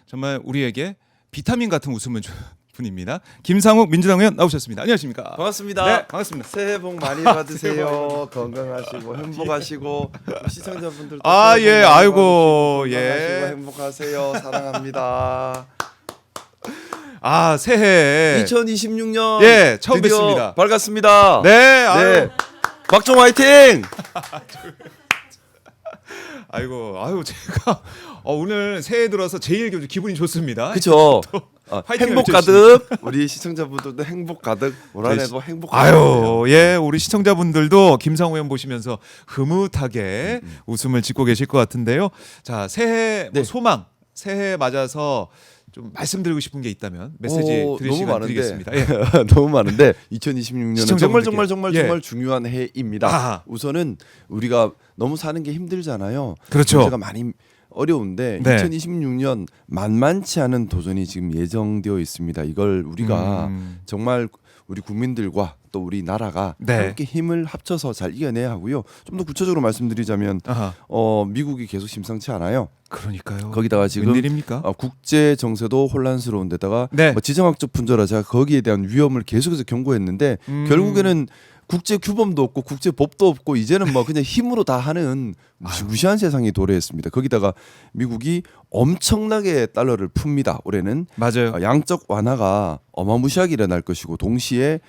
정말 우리에게 비타민 같은 웃음을 주는 분입니다. 김상욱 민주당 의원 나오셨습니다. 안녕하십니까? 반갑습니다. 네, 반갑습니다. 새해 복 많이 받으세요. 건강하시고 행복하시고 시청자분들도 아, 새해 복 예, 많이 아이고, 받으시고 예. 건강하시고 행복하세요. 사랑합니다. 아, 새해 2026년 예, 처음 드디어 뵙습니다. 밝았습니다. 네, 아유, 네. 박종 화이팅! 아이고, 제가 오늘 새해 들어서 제일 기분이 좋습니다. 그렇죠. 화이팅을 행복 외쳐주십시오. 가득 우리 시청자분들도 행복 가득 올 한해도 행복 아유, 예, 우리 시청자분들도 김상우 의원 보시면서 흐뭇하게 웃음을 짓고 계실 것 같은데요. 자, 새해 뭐 네. 소망, 새해 맞아서 좀 말씀드리고 싶은 게 있다면 메시지 드릴 너무 시간 많은데 드리겠습니다. 예. 너무 많은데 2026년은 정말 예. 중요한 해입니다. 아하. 우선은 우리가 너무 사는 게 힘들잖아요. 그렇죠. 문제가 많이 어려운데 네. 2026년 만만치 않은 도전이 지금 예정되어 있습니다. 이걸 우리가 정말 우리 국민들과 또 우리 나라가 네. 함께 힘을 합쳐서 잘 이겨내야 하고요. 좀 더 구체적으로 말씀드리자면 아하. 미국이 계속 심상치 않아요. 그러니까요. 거기다가 지금 웬일입니까? 국제 정세도 혼란스러운 데다가 네. 뭐 지정학적 분절화 제가 거기에 대한 위험을 계속해서 경고했는데 결국에는 국제 규범도 없고 국제 법도 없고 이제는 뭐 그냥 힘으로 다 하는 무시무시한 세상이 도래했습니다. 거기다가 미국이 엄청나게 달러를 풉니다. 올해는 맞아요. 양적 완화가 어마무시하게 일어날 것이고 동시에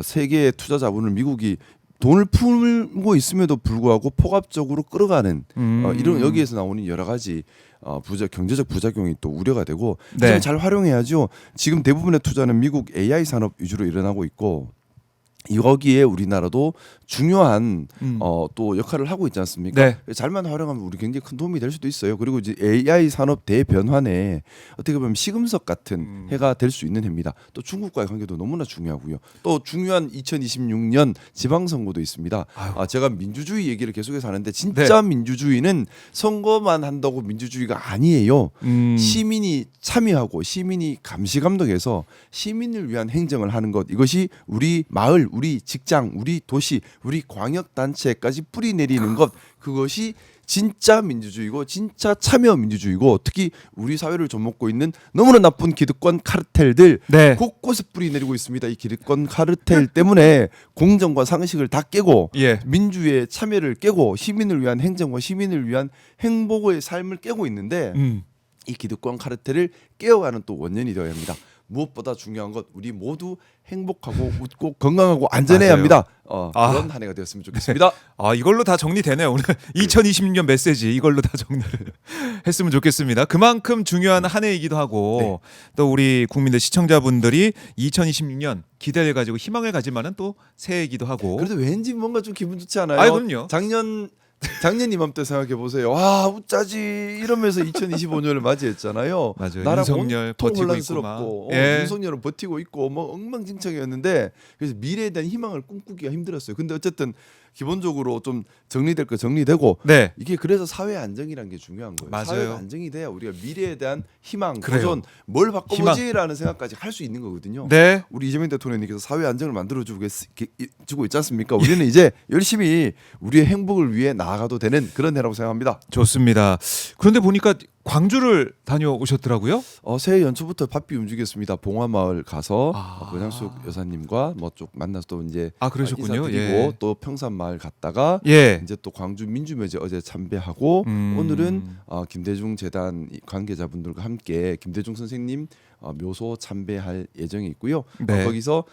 세계의 투자 자본을 미국이 돈을 풀고 있음에도 불구하고 폭압적으로 끌어가는 이런 여기에서 나오는 여러 가지 경제적 부작용이 또 우려가 되고 네. 네. 잘 활용해야죠. 지금 대부분의 투자는 미국 AI 산업 위주로 일어나고 있고 여기에 우리나라도 중요한 또 역할을 하고 있지 않습니까? 네. 잘만 활용하면 우리 굉장히 큰 도움이 될 수도 있어요. 그리고 이제 AI 산업 대변환에 어떻게 보면 시금석 같은 해가 될 수 있는 해입니다. 또 중국과의 관계도 너무나 중요하고요. 또 중요한 2026년 지방선거도 있습니다. 제가 민주주의 얘기를 계속해서 하는데 진짜 민주주의는 선거만 한다고 민주주의가 아니에요. 시민이 참여하고 시민이 감시 감독해서 시민을 위한 행정을 하는 것 이것이 우리 마을, 우리 직장, 우리 도시, 우리 광역 단체까지 뿌리 내리는 것 그것이 진짜 민주주의고 진짜 참여 민주주의고 특히 우리 사회를 좀먹고 있는 너무나 나쁜 기득권 카르텔들 네. 곳곳에 뿌리 내리고 있습니다. 이 기득권 카르텔 때문에 공정과 상식을 다 깨고 예. 민주의 참여를 깨고 시민을 위한 행정과 시민을 위한 행복의 삶을 깨고 있는데 이 기득권 카르텔을 깨어가는 또 원년이 되어야 합니다. 무엇보다 중요한 것 우리 모두 행복하고 웃고 건강하고 안전해야 맞아요. 합니다. 그런 한 해가 되었으면 좋겠습니다. 이걸로 다 정리되네요. 오늘 2026년 메시지 이걸로 다 정리를 했으면 좋겠습니다. 그만큼 중요한 한 해이기도 하고 또 우리 국민들 시청자분들이 2026년 기대를 가지고 희망을 가지만은 또 새해이기도 하고. 그래도 왠지 뭔가 좀 기분 좋지 않아요? 그럼요. 작년 이맘때 생각해 보세요. 와 웃자지 이러면서 2025년을 맞이했잖아요. 맞아요. 나라 윤석열 온통 버티고 혼란스럽고 있고 막. 예. 윤석열은 버티고 있고 뭐 엉망진창이었는데 그래서 미래에 대한 희망을 꿈꾸기가 힘들었어요. 근데 어쨌든 기본적으로 좀 정리될 거 정리되고 네. 이게 그래서 사회 안정이라는 게 중요한 거예요. 맞아요. 사회가 안정이 돼야 우리가 미래에 대한 희망, 그래요. 도전, 뭘 바꿔보지라는 생각까지 할 수 있는 거거든요. 네. 우리 이재명 대통령님께서 사회 안정을 만들어주고 있지 않습니까? 우리는 이제 열심히 우리의 행복을 위해 나아가도 되는 그런 해라고 생각합니다. 좋습니다. 그런데 보니까 광주를 다녀오셨더라고요. 새해 연초부터 바삐 움직였습니다. 봉화마을 가서 권양숙 여사님과 뭐 쭉 만나서 또 이제 그러셨군요. 인사드리고 예. 또 평산마을 갔다가 예. 이제 또 광주 민주묘지 어제 참배하고 오늘은 김대중 재단 관계자분들과 함께 김대중 선생님 묘소 참배할 예정이 있고요. 네. 거기서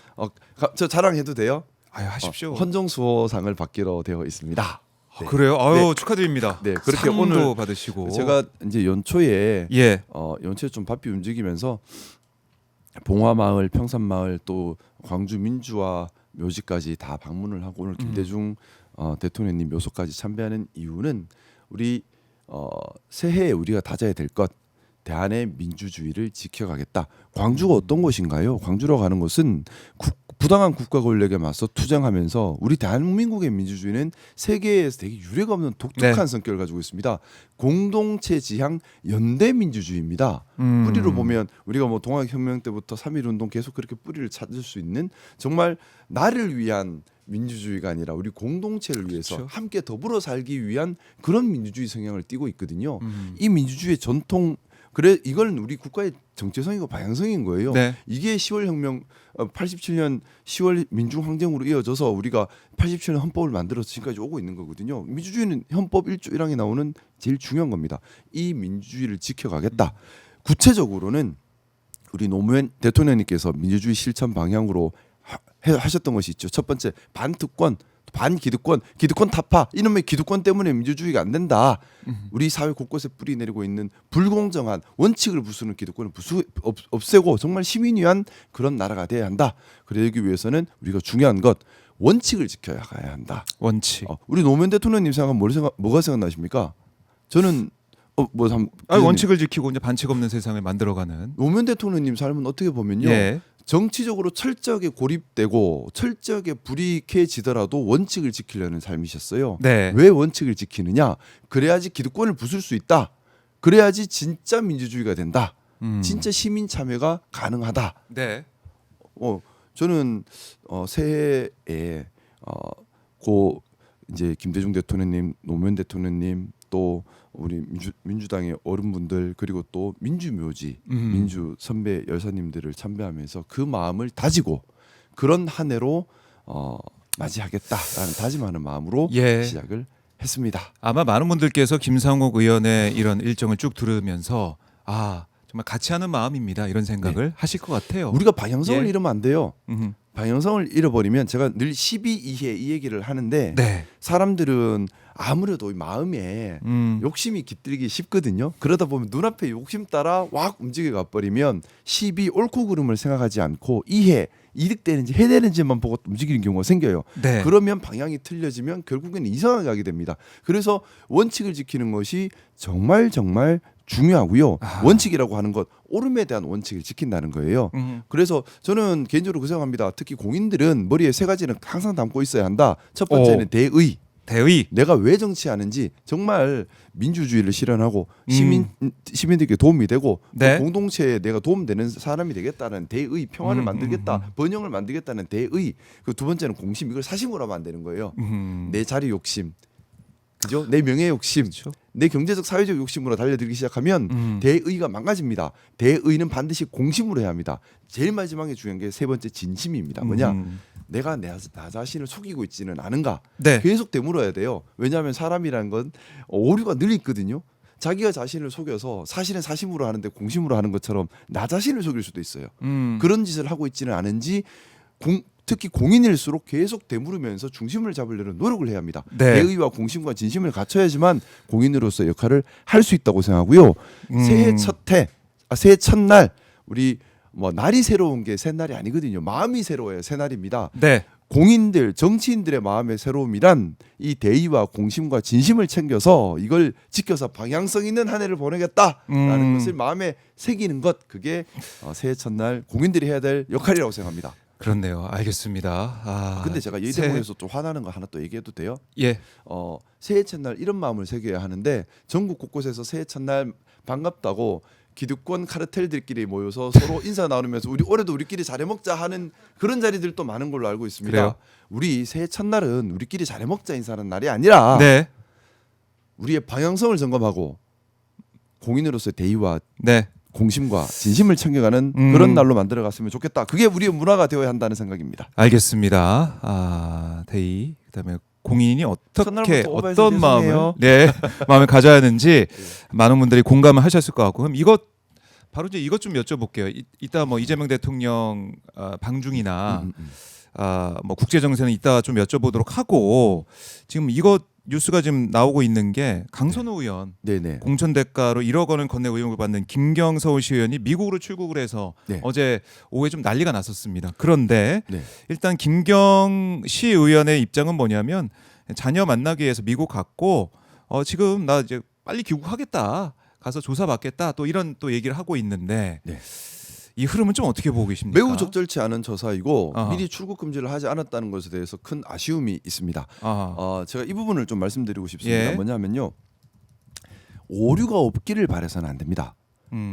저 자랑해도 돼요? 하십시오. 헌정수호상을 받기로 되어 있습니다. 네. 그래요. 네. 축하드립니다. 네, 그렇게 상도 오늘 받으시고. 제가 이제 연초에 예. 연초에 좀 바삐 움직이면서 봉화마을, 평산마을 또 광주 민주화 묘지까지 다 방문을 하고 오늘 김대중 대통령님 묘소까지 참배하는 이유는 우리 새해에 우리가 다져야 될 것 대한의 민주주의를 지켜가겠다. 광주가 어떤 곳인가요? 광주로 가는 곳은 부당한 국가 권력에 맞서 투쟁하면서 우리 대한민국의 민주주의는 세계에서 되게 유례가 없는 독특한 성격을 가지고 있습니다. 공동체 지향 연대 민주주의입니다. 뿌리로 보면 우리가 뭐 동학혁명 때부터 3.1운동 계속 그렇게 뿌리를 찾을 수 있는 정말 나를 위한 민주주의가 아니라 우리 공동체를 위해서 그렇죠. 함께 더불어 살기 위한 그런 민주주의 성향을 띠고 있거든요. 이 민주주의의 전통 그래 이건 우리 국가의 정체성이고 방향성인 거예요. 네. 이게 10월 혁명 87년 10월 민중항쟁으로 이어져서 우리가 87년 헌법을 만들어서 지금까지 오고 있는 거거든요. 민주주의는 헌법 1조 1항에 나오는 제일 중요한 겁니다. 이 민주주의를 지켜가겠다. 구체적으로는 우리 노무현 대통령님께서 민주주의 실천 방향으로 하셨던 것이 있죠. 첫 번째 반특권, 반기득권, 기득권 타파. 이놈의 기득권 때문에 민주주의가 안 된다. 우리 사회 곳곳에 뿌리 내리고 있는 불공정한 원칙을 부수는 기득권을 없애고 정말 시민이 위한 그런 나라가 돼야 한다. 그러기 위해서는 우리가 중요한 것 원칙을 지켜야 가야 한다. 원칙. 우리 노무현 대통령님 생각하면 뭐가 생각나십니까? 저는 원칙을 지키고 이제 반칙 없는 세상을 만들어가는. 노무현 대통령님 삶은 어떻게 보면요. 예. 정치적으로 철저하게 고립되고 철저하게 불이익해지더라도 원칙을 지키려는 삶이셨어요. 네. 왜 원칙을 지키느냐? 그래야지 기득권을 부술 수 있다. 그래야지 진짜 민주주의가 된다. 진짜 시민 참여가 가능하다. 네. 저는 새해에 고 이제 김대중 대통령님, 노무현 대통령님 또 우리 민주당의 어른분들 그리고 또 민주묘지 민주 선배 열사님들을 참배하면서 그 마음을 다지고 그런 한 해로 맞이하겠다라는 다짐하는 마음으로 예. 시작을 했습니다. 아마 많은 분들께서 김상욱 의원의 이런 일정을 쭉 들으면서 정말 같이 하는 마음입니다. 이런 생각을 하실 것 같아요. 우리가 방향성을 예. 잃으면 안 돼요. 음흠. 방향성을 잃어버리면 제가 늘 12 이해 이 얘기를 하는데 네. 사람들은 아무래도 마음에 욕심이 깃들기 쉽거든요. 그러다 보면 눈앞에 욕심 따라 확 움직여 가버리면 12 옳고 그름을 생각하지 않고 이해 이득되는지 해되는지만 보고 움직이는 경우가 생겨요. 네. 그러면 방향이 틀려지면 결국에는 이상하게 하게 됩니다. 그래서 원칙을 지키는 것이 정말 중요하고요. 원칙이라고 하는 것 옳음에 대한 원칙을 지킨다는 거예요. 그래서 저는 개인적으로 그 생각합니다. 특히 공인들은 머리에 세 가지는 항상 담고 있어야 한다. 첫 번째는 대의. 내가 왜 정치하는지 정말 민주주의를 실현하고 시민들에게 도움이 되고 네. 또 공동체에 내가 도움되는 사람이 되겠다는 대의, 평화를 만들겠다, 번영을 만들겠다는 대의. 그 두 번째는 공심. 이걸 사심으로 하면 안 되는 거예요. 내 자리 욕심, 그죠? 내 명예 욕심, 그렇죠. 내 경제적 사회적 욕심으로 달려들기 시작하면 대의가 망가집니다. 대의는 반드시 공심으로 해야 합니다. 제일 마지막에 중요한 게 세 번째 진심입니다. 뭐냐? 내가 나 자신을 속이고 있지는 않은가? 네. 계속 되물어야 돼요. 왜냐하면 사람이라는 건 오류가 늘 있거든요. 자기가 자신을 속여서 사실은 사심으로 하는데 공심으로 하는 것처럼 나 자신을 속일 수도 있어요. 그런 짓을 하고 있지는 않은지 특히 공인일수록 계속 되물으면서 중심을 잡으려는 노력을 해야 합니다. 네. 대의와 공심과 진심을 갖춰야지만 공인으로서 역할을 할 수 있다고 생각하고요. 새해 첫날 우리 날이 새로운 게 새날이 아니거든요. 마음이 새로워요. 새날입니다. 네. 공인들, 정치인들의 마음의 새로움이란 이 대의와 공심과 진심을 챙겨서 이걸 지켜서 방향성 있는 한 해를 보내겠다라는 것을 마음에 새기는 것, 그게 새해 첫날 공인들이 해야 될 역할이라고 생각합니다. 그렇네요. 알겠습니다. 근데 제가 이 대목에서 좀 화나는 거 하나 또 얘기해도 돼요? 예. 새해 첫날 이런 마음을 새겨야 하는데 전국 곳곳에서 새해 첫날 반갑다고 기득권 카르텔들끼리 모여서 서로 인사 나누면서 우리 올해도 우리끼리 잘해 먹자 하는 그런 자리들도 많은 걸로 알고 있습니다. 그래요? 우리 새해 첫날은 우리끼리 잘해 먹자 인사하는 날이 아니라 네. 우리의 방향성을 점검하고 공인으로서의 대의와 네. 공심과 진심을 챙겨가는 그런 날로 만들어갔으면 좋겠다. 그게 우리의 문화가 되어야 한다는 생각입니다. 알겠습니다. 대의 그다음에 공인이 어떤 죄송해요. 마음을 마음을 가져야 하는지 많은 분들이 공감을 하셨을 것 같고, 그럼 바로 이제 이것 좀 여쭤볼게요. 이따 이재명 대통령 방중이나 국제 정세는 이따 좀 여쭤보도록 하고, 지금 이것 뉴스가 지금 나오고 있는 게 강선호 의원 네네. 공천 대가로 1억 원을 건네 의혹을 받는 김경 서울시 의원이 미국으로 출국을 해서 어제 오후에 좀 난리가 났었습니다. 그런데 일단 김경 시 의원의 입장은 뭐냐면 자녀 만나기 위해서 미국 갔고 지금 나 이제 빨리 귀국하겠다, 가서 조사받겠다, 또 이런 또 얘기를 하고 있는데 이 흐름은 좀 어떻게 보고 계십니까? 매우 적절치 않은 처사이고 아하. 미리 출국 금지를 하지 않았다는 것에 대해서 큰 아쉬움이 있습니다. 제가 이 부분을 좀 말씀드리고 싶습니다. 예. 뭐냐면요, 오류가 없기를 바라서는 안 됩니다.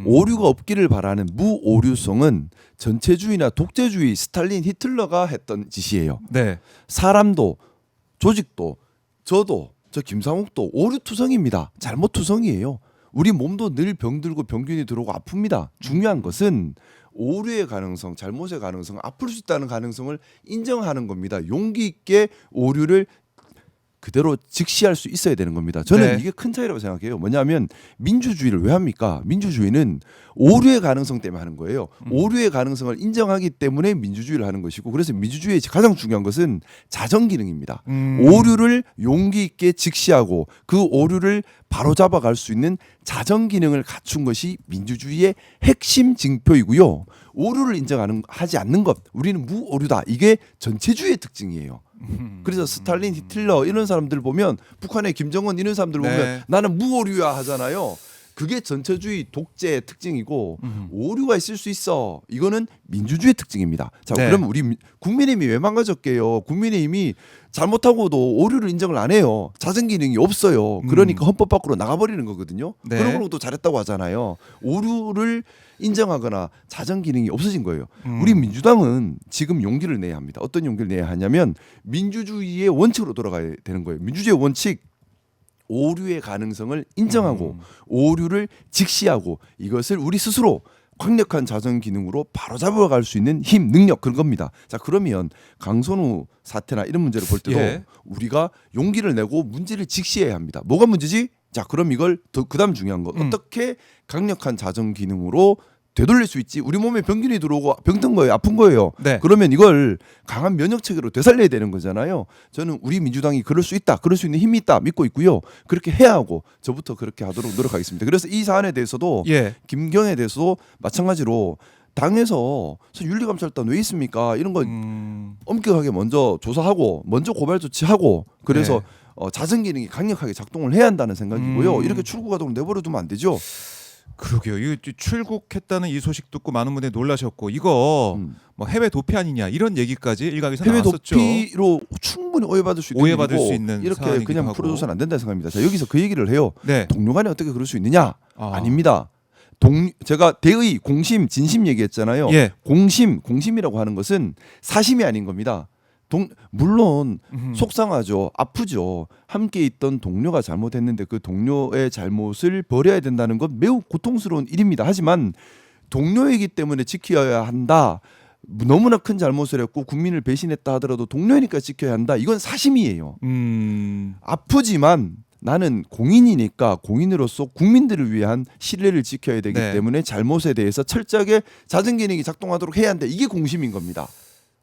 오류가 없기를 바라는 무오류성은 전체주의나 독재주의 스탈린 히틀러가 했던 짓이에요. 네. 사람도 조직도 저도 저 김상욱도 오류투성입니다. 잘못투성이에요. 우리 몸도 늘 병들고 병균이 들어오고 아픕니다. 중요한 것은 오류의 가능성, 잘못의 가능성, 아플 수 있다는 가능성을 인정하는 겁니다. 용기 있게 오류를 그대로 직시할 수 있어야 되는 겁니다. 저는 네. 이게 큰 차이라고 생각해요. 뭐냐면 민주주의를 왜 합니까? 민주주의는 오류의 가능성 때문에 하는 거예요. 오류의 가능성을 인정하기 때문에 민주주의를 하는 것이고, 그래서 민주주의의 가장 중요한 것은 자정 기능입니다. 오류를 용기 있게 직시하고 그 오류를 바로잡아 갈 수 있는 자정 기능을 갖춘 것이 민주주의의 핵심 징표이고요. 오류를 하지 않는 것, 우리는 무오류다. 이게 전체주의의 특징이에요. 그래서 스탈린, 히틀러 이런 사람들 보면, 북한의 김정은 이런 사람들 보면 네. 나는 무오류야 하잖아요. 그게 전체주의 독재의 특징이고, 오류가 있을 수 있어. 이거는 민주주의의 특징입니다. 자, 네. 그럼 우리 국민의힘이 왜 망가졌게요? 국민의힘이 잘못하고도 오류를 인정을 안 해요. 자정 기능이 없어요. 그러니까 헌법 밖으로 나가버리는 거거든요. 네. 그러고 또 잘했다고 하잖아요. 오류를 인정하거나 자정 기능이 없어진 거예요. 우리 민주당은 지금 용기를 내야 합니다. 어떤 용기를 내야 하냐면 민주주의의 원칙으로 돌아가야 되는 거예요. 민주주의의 원칙, 오류의 가능성을 인정하고 오류를 직시하고 이것을 우리 스스로 강력한 자정 기능으로 바로잡아 갈 수 있는 힘, 능력, 그런 겁니다. 자, 그러면 강선우 사태나 이런 문제를 볼 때도 예. 우리가 용기를 내고 문제를 직시해야 합니다. 뭐가 문제지? 자, 그럼 이걸 그다음 중요한 거, 어떻게 강력한 자정 기능으로 되돌릴 수 있지? 우리 몸에 병균이 들어오고 병든 거예요, 아픈 거예요. 네. 그러면 이걸 강한 면역 체계로 되살려야 되는 거잖아요. 저는 우리 민주당이 그럴 수 있다, 그럴 수 있는 힘이 있다 믿고 있고요. 그렇게 해야 하고 저부터 그렇게 하도록 노력하겠습니다. 그래서 이 사안에 대해서도 예. 김경에 대해서도 마찬가지로 당에서 윤리감찰단 왜 있습니까? 이런 거 엄격하게 먼저 조사하고 먼저 고발 조치하고, 그래서 네. 자정 기능이 강력하게 작동을 해야 한다는 생각이고요. 이렇게 출구가도록 내버려두면 안 되죠. 그러게요. 이거 출국했다는 이 소식 듣고 많은 분들이 놀라셨고, 이거 뭐 해외 도피 아니냐 이런 얘기까지 일각에서 해외 나왔었죠. 도피로 충분히 오해받을 수 있는 오해받을 일이고 수 있는 이렇게 사안이기도 그냥 하고. 풀어줘서는 안 된다 생각합니다. 자, 여기서 그 얘기를 해요. 네. 동료 간에 어떻게 그럴 수 있느냐? 아. 아닙니다. 제가 대의, 공심, 진심 얘기했잖아요. 예. 공심이라고 하는 것은 사심이 아닌 겁니다. 물론 속상하죠, 아프죠. 함께 있던 동료가 잘못했는데 그 동료의 잘못을 버려야 된다는 건 매우 고통스러운 일입니다. 하지만 동료이기 때문에 지켜야 한다. 너무나 큰 잘못을 했고 국민을 배신했다 하더라도 동료니까 지켜야 한다. 이건 사심이에요. 아프지만 나는 공인이니까 공인으로서 국민들을 위한 신뢰를 지켜야 되기 네. 때문에 잘못에 대해서 철저하게 자정 기능이 작동하도록 해야 한다. 이게 공심인 겁니다.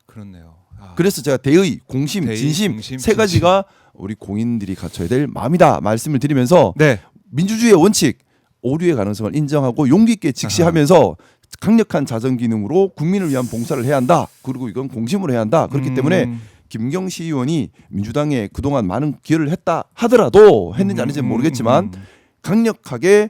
그렇네요. 아. 그래서 제가 대의, 공심, 대의, 진심 공심, 세 가지가 우리 공인들이 갖춰야 될 마음이다 말씀을 드리면서, 네. 민주주의의 원칙, 오류의 가능성을 인정하고 용기 있게 직시하면서 강력한 자정 기능으로 국민을 위한 봉사를 해야 한다. 그리고 이건 공심으로 해야 한다. 그렇기 때문에 김경시 의원이 민주당에 그동안 많은 기여를 했다 하더라도 했는지 안 했는지 모르겠지만 강력하게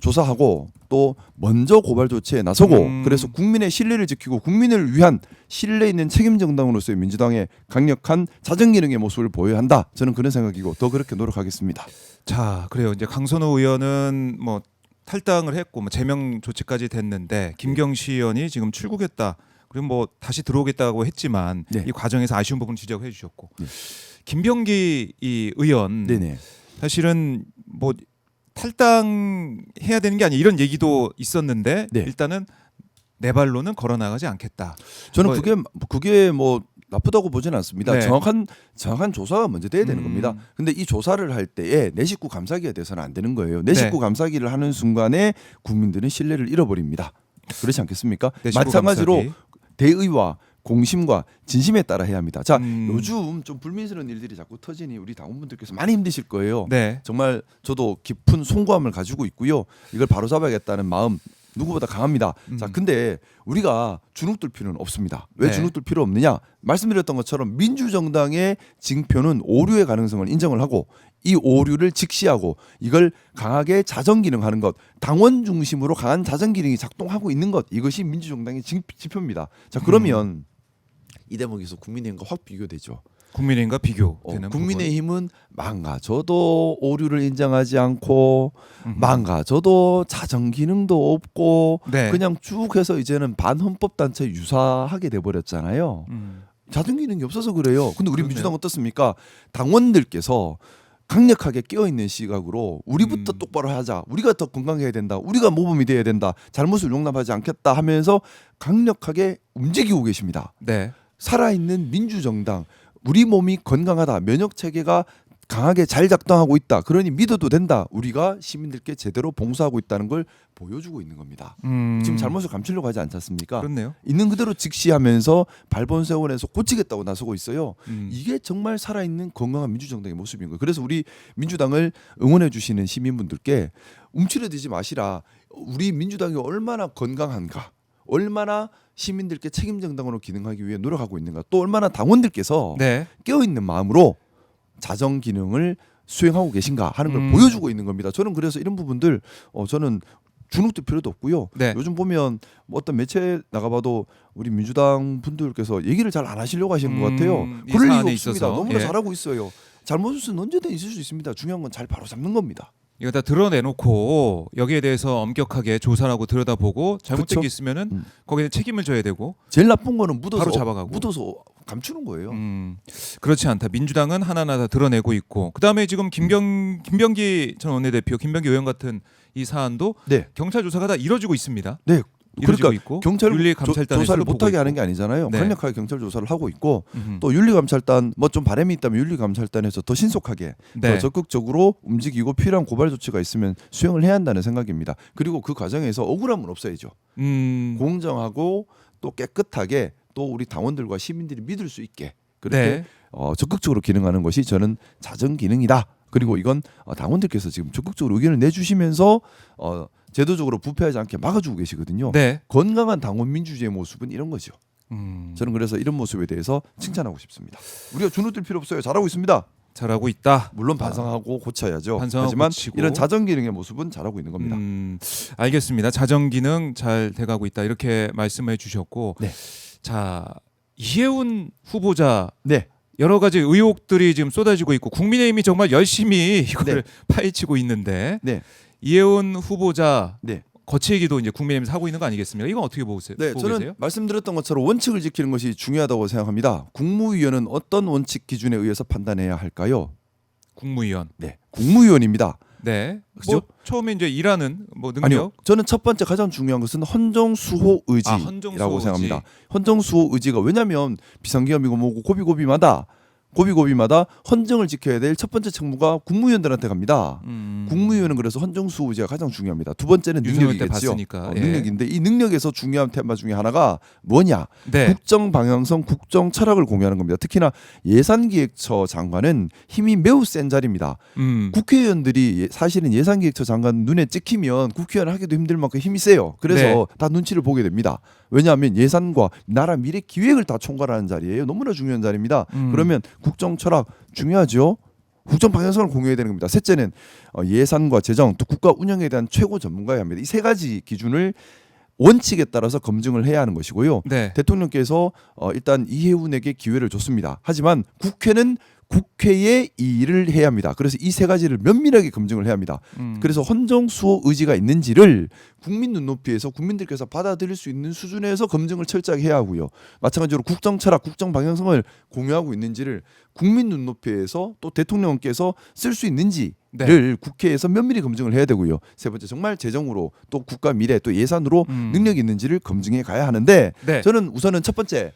조사하고 또 먼저 고발 조치에 나서고, 그래서 국민의 신뢰를 지키고 국민을 위한 신뢰 있는 책임 정당으로서의 민주당의 강력한 자정 기능의 모습을 보여야 한다. 저는 그런 생각이고 더 그렇게 노력하겠습니다. 자, 그래요. 이제 강선우 의원은 뭐 탈당을 했고 뭐 제명 조치까지 됐는데, 김경시 의원이 지금 출국했다. 그리고 뭐 다시 들어오겠다고 했지만 네. 이 과정에서 아쉬운 부분 지적해 주셨고, 네. 김병기 이 의원 네네. 사실은 뭐 탈당해야 되는 게 아니야 이런 얘기도 있었는데, 네. 일단은 내 발로는 걸어 나가지 않겠다. 저는 뭐- 그게 뭐 나쁘다고 보지는 않습니다. 네. 정확한 조사가 먼저 돼야 되는 겁니다. 근데 이 조사를 할 때에 내 식구 감싸기가 돼서는 안 되는 거예요. 내 네. 식구 감싸기를 하는 순간에 국민들은 신뢰를 잃어버립니다. 그렇지 않겠습니까? 내 식구 마찬가지로 감싸기. 대의와 공심과 진심에 따라 해야 합니다. 자, 음. 요즘 좀 불미스러운 일들이 자꾸 터지니 우리 당원분들께서 많이 힘드실 거예요. 네. 정말 저도 깊은 송구함을 가지고 있고요. 이걸 바로잡아야겠다는 마음 누구보다 강합니다. 자, 근데 우리가 주눅들 필요는 없습니다. 왜 네. 주눅들 필요 없느냐? 말씀드렸던 것처럼 민주정당의 징표는 오류의 가능성을 인정을 하고 이 오류를 직시하고 이걸 강하게 자정 기능하는 것, 당원 중심으로 강한 자정 기능이 작동하고 있는 것, 이것이 민주정당의 지표입니다. 자, 그러면 이 대목에서 국민의힘과 확 비교되죠. 국민의힘과 비교되는 국민의힘은 망가져도 오류를 인정하지 않고 망가져도 자정 기능도 없고 네. 그냥 쭉 해서 이제는 반헌법 단체 유사하게 돼 버렸잖아요. 부분. 자정 기능이 없어서 그래요. 근데 우리 그렇네요. 민주당 어떻습니까? 당원들께서 강력하게 깨어있는 시각으로 우리부터 똑바로 하자, 우리가 더 건강해야 된다, 우리가 모범이 돼야 된다, 잘못을 용납하지 않겠다 하면서 강력하게 움직이고 계십니다. 네. 살아있는 민주정당, 우리 몸이 건강하다, 면역체계가 강하게 잘 작동하고 있다, 그러니 믿어도 된다, 우리가 시민들께 제대로 봉사하고 있다는 걸 보여주고 있는 겁니다. 지금 잘못을 감추려고 하지 않지 않습니까? 그렇네요. 있는 그대로 직시하면서 발본세원에서 고치겠다고 나서고 있어요. 이게 정말 살아있는 건강한 민주정당의 모습인 거예요. 그래서 우리 민주당을 응원해 주시는 시민분들께 움츠러들지 마시라. 우리 민주당이 얼마나 건강한가, 얼마나 시민들께 책임정당으로 기능하기 위해 노력하고 있는가, 또 얼마나 당원들께서 네. 깨어있는 마음으로 자정 기능을 수행하고 계신가 하는 걸 보여주고 있는 겁니다. 저는 그래서 이런 부분들 저는 주눅들 필요도 없고요. 네. 요즘 보면 뭐 어떤 매체 나가봐도 우리 민주당 분들께서 얘기를 잘 안 하시려고 하시는 것 같아요. 이 그럴 리가 사안에 없습니다. 있어서. 너무나 예. 잘하고 있어요. 잘못은 언제든 있을 수 있습니다. 중요한 건 잘 바로 잡는 겁니다. 이거 다 드러내놓고 여기에 대해서 엄격하게 조사를 하고 들여다보고 잘못된 그쵸? 게 있으면은 거기에 책임을 져야 되고. 제일 나쁜 거는 바로 잡아가고. 묻어서 감추는 거예요. 그렇지 않다. 민주당은 하나하나 다 드러내고 있고, 그다음에 지금 김병기 전 원내대표, 김병기 의원 같은 이 사안도 네, 경찰 조사가 다 이루어지고 있습니다. 네. 이루어지고 그러니까 있고 경찰 윤리감찰단에서도 조사를 보고 못하게 있고. 하는 게 아니잖아요. 네. 강력하게 경찰 조사를 하고 있고 음흠. 또 윤리감찰단 뭐 좀 바람이 있다면 윤리감찰단에서 더 신속하게 네. 더 적극적으로 움직이고 필요한 고발 조치가 있으면 수행을 해야 한다는 생각입니다. 그리고 그 과정에서 억울함은 없어야죠. 공정하고 또 깨끗하게 또 우리 당원들과 시민들이 믿을 수 있게 그렇게 네. 적극적으로 기능하는 것이 저는 자정 기능이다. 그리고 이건 당원들께서 지금 적극적으로 의견을 내주시면서 제도적으로 부패하지 않게 막아주고 계시거든요. 네. 건강한 당원 민주주의의 모습은 이런 거죠. 음, 저는 그래서 이런 모습에 대해서 칭찬하고 싶습니다. 우리가 주눅들 필요 없어요. 잘하고 있습니다. 잘하고 있다. 물론 반성하고 고쳐야죠. 반성하고 하지만 고치고. 이런 자정 기능의 모습은 잘하고 있는 겁니다. 알겠습니다. 자정 기능 잘 돼가고 있다, 이렇게 말씀해 주셨고, 네. 자, 이해운 후보자 네. 여러 가지 의혹들이 지금 쏟아지고 있고 국민의힘이 정말 열심히 이걸 네. 파헤치고 있는데, 네. 이해운 후보자 네. 거치기도 이제 국민의힘에서 하고 있는 거 아니겠습니까? 이건 어떻게 보고 네, 보고 저는 계세요? 말씀드렸던 것처럼 원칙을 지키는 것이 중요하다고 생각합니다. 국무위원은 어떤 원칙 기준에 의해서 판단해야 할까요? 국무위원. 네, 국무위원입니다. 네. 그죠? 뭐 처음에 이제 일하는 뭐 능력. 아니요, 저는 첫 번째 가장 중요한 것은 헌정수호 의지라고 헌정수호 생각합니다. 의지. 헌정수호 의지가, 왜냐하면 비상기업이고 뭐고 고비고비마다 헌정을 지켜야 될 첫 번째 책무가 국무위원들한테 갑니다. 국무위원은 그래서 헌정수호 의지가 가장 중요합니다. 두 번째는 윤석열 때 능력이겠죠. 봤으니까. 예. 능력인데 이 능력에서 중요한 테마 중에 하나가 뭐냐? 네. 국정 방향성, 국정 철학을 공유하는 겁니다. 특히나 예산기획처 장관은 힘이 매우 센 자리입니다. 국회의원들이 사실은 예산기획처 장관 눈에 찍히면 국회의원 하기도 힘들 만큼 힘이 세요. 그래서 네. 다 눈치를 보게 됩니다. 왜냐하면 예산과 나라 미래 기획을 다 총괄하는 자리예요. 너무나 중요한 자리입니다. 그러면 국정 철학 중요하죠. 국정 방향성을 공유해야 되는 겁니다. 셋째는 예산과 재정, 또 국가 운영에 대한 최고 전문가여야 합니다. 이 세 가지 기준을 원칙에 따라서 검증을 해야 하는 것이고요. 네. 대통령께서 일단 이해운에게 기회를 줬습니다. 하지만 국회는 국회의 이 일을 해야 합니다. 그래서 이 세 가지를 면밀하게 검증을 해야 합니다. 그래서 헌정수호 의지가 있는지를 국민 눈높이에서 국민들께서 받아들일 수 있는 수준에서 검증을 철저하게 해야 하고요. 마찬가지로 국정 철학, 국정 방향성을 공유하고 있는지를 국민 눈높이에서 또 대통령께서 쓸 수 있는지를 네. 국회에서 면밀히 검증을 해야 되고요. 세 번째, 정말 재정으로 또 국가 미래 또 예산으로 능력이 있는지를 검증해 가야 하는데 네. 저는 우선은 첫 번째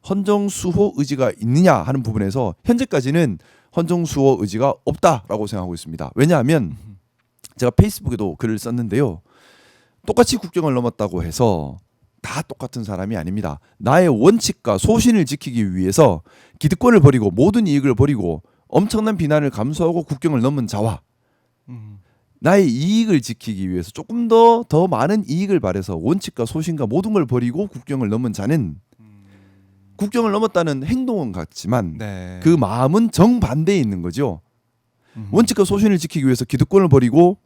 헌정수호 의지가 있느냐 하는 부분에서 현재까지는 헌정수호 의지가 없다라고 생각하고 있습니다. 왜냐하면 제가 페이스북에도 글을 썼는데요. 똑같이 국경을 넘었다고 해서 다 똑같은 사람이 아닙니다. 나의 원칙과 소신을 지키기 위해서 기득권을 버리고 모든 이익을 버리고 엄청난 비난을 감수하고 국경을 넘은 자와 나의 이익을 지키기 위해서 조금 더 많은 이익을 바래서 원칙과 소신과 모든 걸 버리고 국경을 넘은 자는 국경을 넘었다는 행동은 같지만 네. 그 마음은 정반대에 있는 거죠. 원칙과 소신을 지키기 위해서 기득권을 버리고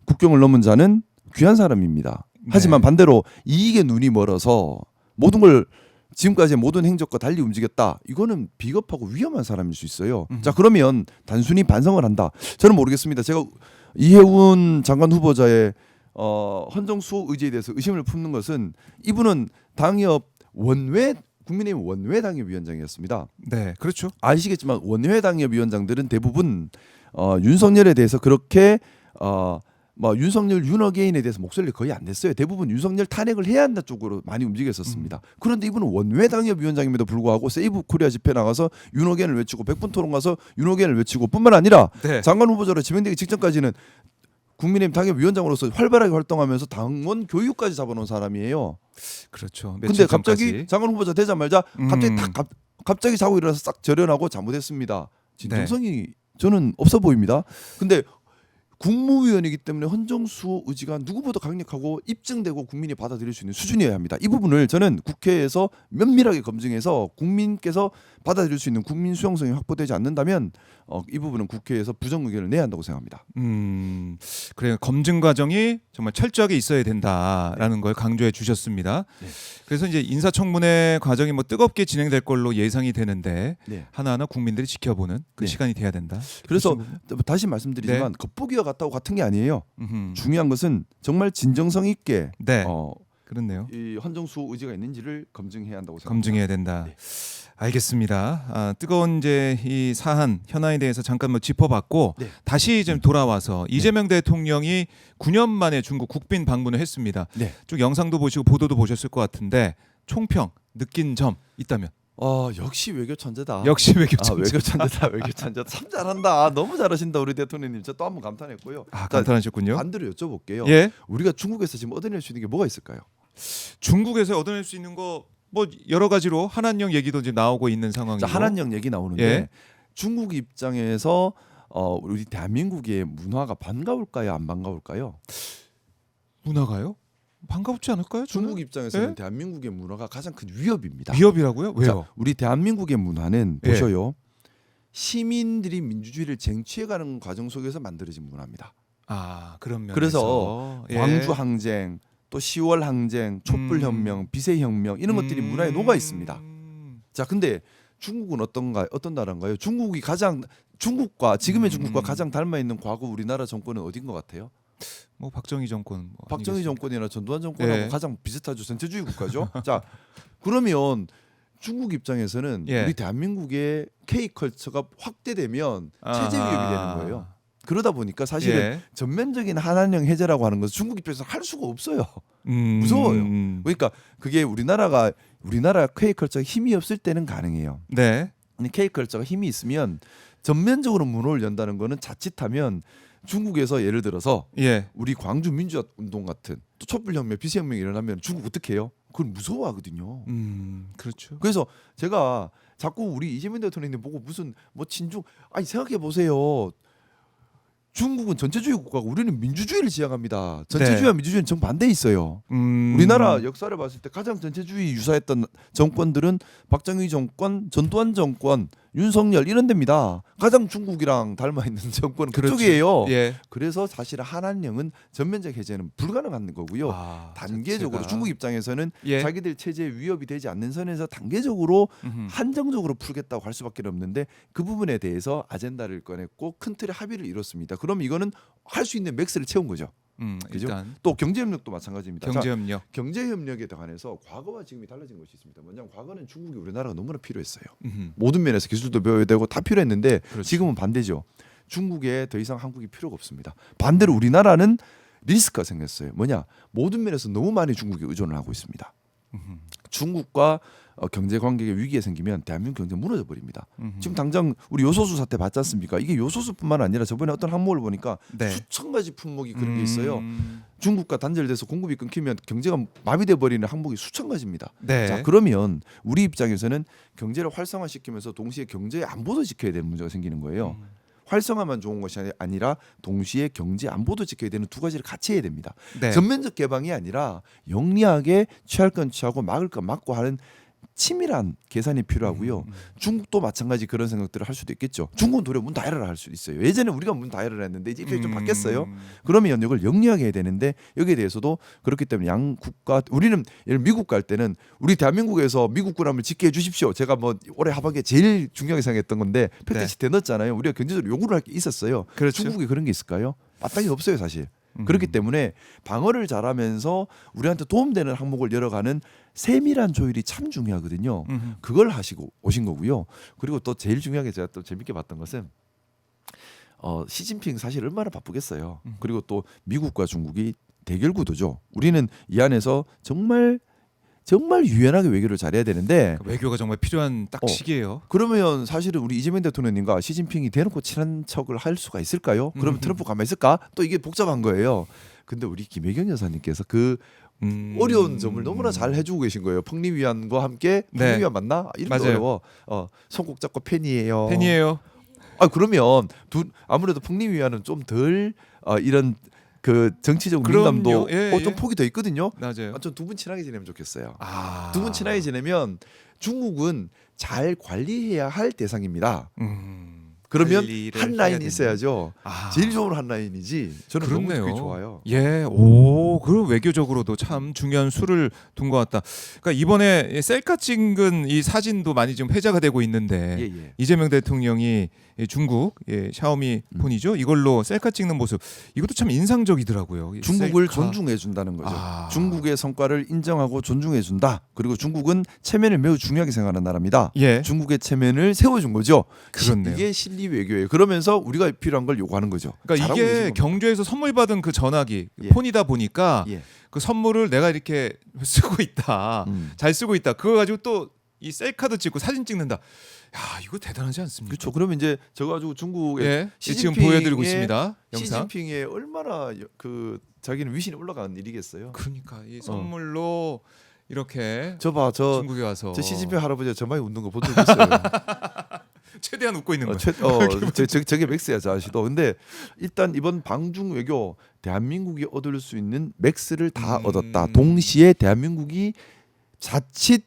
국경을 넘은 자는 귀한 사람입니다. 하지만 네. 반대로 이익에 눈이 멀어서 모든 걸 지금까지의 모든 행적과 달리 움직였다. 이거는 비겁하고 위험한 사람일 수 있어요. 자, 그러면 단순히 반성을 한다. 저는 모르겠습니다. 제가 이해운 장관 후보자의 헌정수호 의지에 대해서 의심을 품는 것은 이분은 당협 원외 국민의힘 원외당협위원장이었습니다. 네, 그렇죠. 아시겠지만 원외당협위원장들은 대부분 윤석열에 대해서 그렇게 뭐 윤석열 윤어게인에 대해서 목소리를 거의 안 냈어요. 대부분 윤석열 탄핵을 해야 한다 쪽으로 많이 움직였었습니다. 그런데 이분은 원외당협위원장임에도 불구하고 세이브 코리아 집회 나가서 윤어게인을 외치고 백분 토론 가서 윤어게인을 외치고 뿐만 아니라 네. 장관 후보자로 지명되기 직전까지는 국민의힘 당협위원장으로서 활발하게 활동하면서 당원 교육까지 잡아놓은 사람이에요. 그렇죠. 근데 며칠 갑자기 전까지. 장관 후보자 되자마자 갑자기 자고 일어나서 싹 절연하고 잘못했습니다. 진정성이 저는 없어 보입니다. 근데 국무위원이기 때문에 헌정수호 의지가 누구보다 강력하고 입증되고 국민이 받아들일 수 있는 수준이어야 합니다. 이 부분을 저는 국회에서 면밀하게 검증해서 국민께서 받아들일 수 있는 국민 수용성이 확보되지 않는다면 이 부분은 국회에서 부정 의견을 내야 한다고 생각합니다. 그래요. 검증 과정이 정말 철저하게 있어야 된다라는 걸 강조해 주셨습니다. 네. 그래서 이제 인사청문회 과정이 뭐 뜨겁게 진행될 걸로 예상이 되는데 네. 하나하나 국민들이 지켜보는 그 네. 시간이 돼야 된다. 그래서 그렇죠. 다시 말씀드리지만 겉보기와 같다고 같은 게 아니에요. 음흠. 중요한 것은 정말 진정성 있게 네, 그렇네요. 이 헌정수호 의지가 있는지를 검증해야 한다고 생각합니다. 검증해야 된다. 네. 알겠습니다. 뜨거운 이제 이 사안 현안에 대해서 잠깐 뭐 짚어봤고 네. 다시 좀 돌아와서 이재명 대통령이 9년 만에 중국 국빈 방문을 했습니다. 네. 쭉 영상도 보시고 보도도 보셨을 것 같은데 총평 느낀 점 있다면 역시 외교 천재다. 역시 외교 천재. 외교 천재다. 외교 천재다. 참 잘한다. 너무 잘하신다 우리 대통령님. 저 또 한 번 감탄했고요. 감탄하셨군요. 반대로 여쭤볼게요. 예, 우리가 중국에서 지금 얻어낼 수 있는 게 뭐가 있을까요? 중국에서 얻어낼 수 있는 거 뭐 여러 가지로 한한령 얘기도 이제 나오고 있는 상황이고. 자, 한한령 얘기 나오는데 예. 중국 입장에서 우리 대한민국의 문화가 반가울까요? 안 반가울까요? 문화가요? 반갑지 않을까요? 저는? 중국 입장에서는 예? 대한민국의 문화가 가장 큰 위협입니다. 위협이라고요? 왜요? 자, 우리 대한민국의 문화는 예. 보셔요. 시민들이 민주주의를 쟁취해가는 과정 속에서 만들어진 문화입니다. 그런 면에서 그래서 예. 광주 항쟁, 또 10월 항쟁, 촛불 혁명, 비세 혁명 이런 것들이 문화에 녹아 있습니다. 자, 근데 중국은 어떤 나라인가요? 중국과 지금의 중국과 가장 닮아 있는 과거 우리나라 정권은 어딘 것 같아요? 뭐 박정희 정권, 뭐 박정희 아니겠습니까? 정권이나 전두환 정권하고 예. 가장 비슷하죠. 전체주의 국가죠. 자, 그러면 중국 입장에서는 예. 우리 대한민국의 K 컬처가 확대되면 체제 위협이 되는 거예요. 그러다 보니까 사실은 예. 전면적인 한한령 해제라고 하는 것은 중국 입장에서 할 수가 없어요. 무서워요. 그러니까 그게 우리나라 K 컬처가 힘이 없을 때는 가능해요. 네. 근데 K 컬처가 힘이 있으면 전면적으로 문을 연다는 거는 자칫하면 중국에서 예를 들어서 예. 우리 광주 민주화 운동 같은 또 촛불혁명, 비세혁명이 일어나면 중국 어떻게 해요? 그걸 무서워하거든요. 그렇죠. 그래서 제가 자꾸 우리 이재명 대통령님 보고 무슨 뭐 친중 생각해 보세요. 중국은 전체주의 국가고 우리는 민주주의를 지향합니다. 전체주의와 민주주의는 정반대에 있어요. 우리나라 역사를 봤을 때 가장 전체주의 유사했던 정권들은 박정희 정권, 전두환 정권, 윤석열 이런 데입니다. 가장 중국이랑 닮아 있는 정권은 그렇죠. 그쪽이에요. 예. 그래서 사실 한한령은 전면적 해제는 불가능한 거고요. 단계적으로 자체가. 중국 입장에서는 예. 자기들 체제에 위협이 되지 않는 선에서 단계적으로 음흠. 한정적으로 풀겠다고 할 수밖에 없는데 그 부분에 대해서 아젠다를 꺼냈고 큰 틀의 합의를 이뤘습니다. 그럼 이거는 할 수 있는 맥스를 채운 거죠. 그죠? 일단 또 경제협력도 마찬가지입니다. 경제협력. 경제협력에 관해서 과거와 지금이 달라진 것이 있습니다. 뭐냐면 과거는 중국이 우리나라가 너무나 필요했어요. 음흠. 모든 면에서 기술도 배워야 되고 다 필요했는데 그렇죠. 지금은 반대죠. 중국에 더 이상 한국이 필요가 없습니다. 반대로 우리나라는 리스크가 생겼어요. 뭐냐? 모든 면에서 너무 많이 중국에 의존을 하고 있습니다. 중국과 경제 관계가 위기가 생기면 대한민국 경제 무너져 버립니다. 지금 당장 우리 요소수 사태 봤지 않습니까? 이게 요소수뿐만 아니라 저번에 어떤 항목을 보니까 네. 수천 가지 품목이 그런 게 있어요. 중국과 단절돼서 공급이 끊기면 경제가 마비돼 버리는 항목이 수천 가지입니다. 네. 자, 그러면 우리 입장에서는 경제를 활성화시키면서 동시에 경제의 안보도 지켜야 되는 문제가 생기는 거예요. 활성화만 좋은 것이 아니라 동시에 경제 안보도 지켜야 되는 두 가지를 같이 해야 됩니다. 네. 전면적 개방이 아니라 영리하게 취할 건 취하고 막을 건 막고 하는 치밀한 계산이 필요하고요. 중국도 마찬가지 그런 생각들을 할 수도 있겠죠. 중국은 도리어 문 다 열어라 할 수도 있어요. 예전에 우리가 문 다 열어라 했는데 이제 입장이 좀 바뀌었어요. 그러면 연역을 영리하게 해야 되는데 여기에 대해서도 그렇기 때문에 양 국가 우리는 예를 미국 갈 때는 우리 대한민국에서 미국 군함을 짓게 해주십시오. 제가 뭐 올해 하반기에 제일 중요하게 생각했던 건데 팩트시 대넣었잖아요. 우리가 경제적으로 요구를 할 게 있었어요. 그렇죠. 중국에 그런 게 있을까요? 마땅히 없어요 사실. 그렇기 때문에 방어를 잘하면서 우리한테 도움되는 항목을 열어가는 세밀한 조율이 참 중요하거든요. 그걸 하시고 오신 거고요. 그리고 또 제일 중요하게 제가 또 재밌게 봤던 것은 시진핑 사실 얼마나 바쁘겠어요. 그리고 또 미국과 중국이 대결 구도죠. 우리는 이 안에서 정말 유연하게 외교를 잘해야 되는데 외교가 정말 필요한 딱 시기예요. 그러면 사실은 우리 이재명 대통령님과 시진핑이 대놓고 친한 척을 할 수가 있을까요? 그러면 트럼프 가만 있을까? 또 이게 복잡한 거예요. 근데 우리 김혜경 여사님께서 그 어려운 점을 너무나 잘 해주고 계신 거예요. 풍리위안과 함께 풍리위안 맞나? 이름도 맞아요. 어려워. 손꼭 잡고 팬이에요. 팬이에요. 그러면 아무래도 풍리위안은 좀 덜 이런 그 정치적 그럼요. 민감도 예, 좀 예. 폭이 더 있거든요. 맞아요. 전 두 분 친하게 지내면 좋겠어요. 아. 두 분 친하게 지내면 중국은 잘 관리해야 할 대상입니다. 그러면 관리를 한 해야 라인이 되는. 있어야죠. 아. 제일 좋은 한 라인이지. 저는 그렇네요. 너무 그게 좋아요. 예, 오, 그럼 외교적으로도 참 중요한 수를 둔 것 같다. 그러니까 이번에 셀카 찍은 이 사진도 많이 지금 회자가 되고 있는데 예. 이재명 대통령이 중국 샤오미 폰이죠. 이걸로 셀카 찍는 모습 이것도 참 인상적이더라고요. 이 중국을 셀카. 존중해 준다는 거죠. 아. 중국의 성과를 인정하고 존중해 준다. 그리고 중국은 체면을 매우 중요하게 생각하는 나라입니다. 예, 중국의 체면을 세워준 거죠. 그렇네요. 이게 실리 외교예요. 그러면서 우리가 필요한 걸 요구하는 거죠. 그러니까 잘하고 이게 계신 겁니다. 경주에서 선물 받은 그 전화기 예. 폰이다 보니까 예. 그 선물을 내가 이렇게 쓰고 있다, 잘 쓰고 있다. 그거 가지고 또 이 셀카도 찍고 사진 찍는다. 야, 이거 대단하지 않습니까? 그렇죠. 그러면 이제 저 가지고 중국의 예, 지금 시진핑의- 보여드리고 있습니다. 영상. 시진핑의 얼마나 그 자기는 위신이 올라간 일이겠어요. 그러니까 이 선물로 이렇게 저 중국에 와서 시진핑 할아버지가 저만이 웃는 거 본 적 있어요. 최대한 웃고 있는 거예요. 저게 맥스야 저 아저씨도. 근데 일단 이번 방중 외교 대한민국이 얻을 수 있는 맥스를 다 얻었다. 동시에 대한민국이 자칫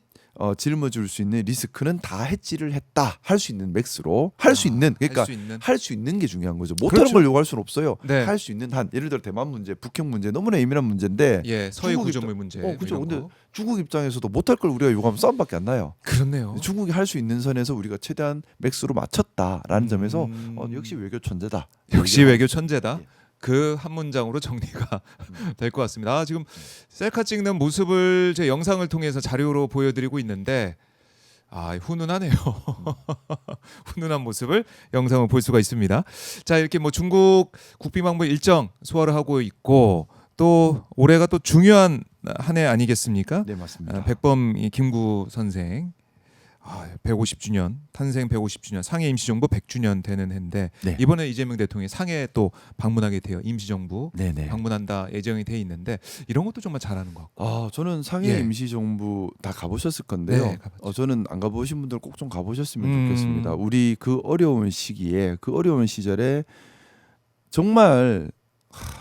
짊어질 수 있는 리스크는 다 해지를 했다. 할 수 있는 맥스로 할 수 있는 그러니까 할 수 있는 게 중요한 거죠. 못하는 그렇죠. 걸 요구할 수는 없어요. 네. 할 수 있는 한 예를 들어 대만 문제, 북핵 문제 너무나 예민한 문제인데 예, 서해 중국 구조물 입장- 문제. 그렇죠. 이런 근데 거. 중국 입장에서도 못할 걸 우리가 요구하면 싸움밖에 안 나요. 그렇네요. 중국이 할 수 있는 선에서 우리가 최대한 맥스로 맞췄다라는 점에서 역시 외교 천재다. 역시 외교 천재다. 예. 그 한 문장으로 정리가 될 것 같습니다. 지금 셀카 찍는 모습을 제 영상을 통해서 자료로 보여드리고 있는데 훈훈하네요. 훈훈한 모습을 영상을 볼 수가 있습니다. 자, 이렇게 뭐 중국 국비망무 일정 소화를 하고 있고 또 올해가 또 중요한 한 해 아니겠습니까? 네 맞습니다. 백범 김구 선생 150주년 탄생 150주년 상해 임시정부 100주년 되는 해인데 네. 이번에 이재명 대통령이 상해에 또 방문하게 돼요. 임시정부 네네. 방문한다 예정이 돼 있는데 이런 것도 정말 잘하는 것 같고. 저는 상해 예. 임시정부 다 가보셨을 건데요. 네, 가봤죠. 저는 안 가보신 분들 꼭 좀 가보셨으면 음. 좋겠습니다. 우리 그 어려운 시기에 그 어려운 시절에 정말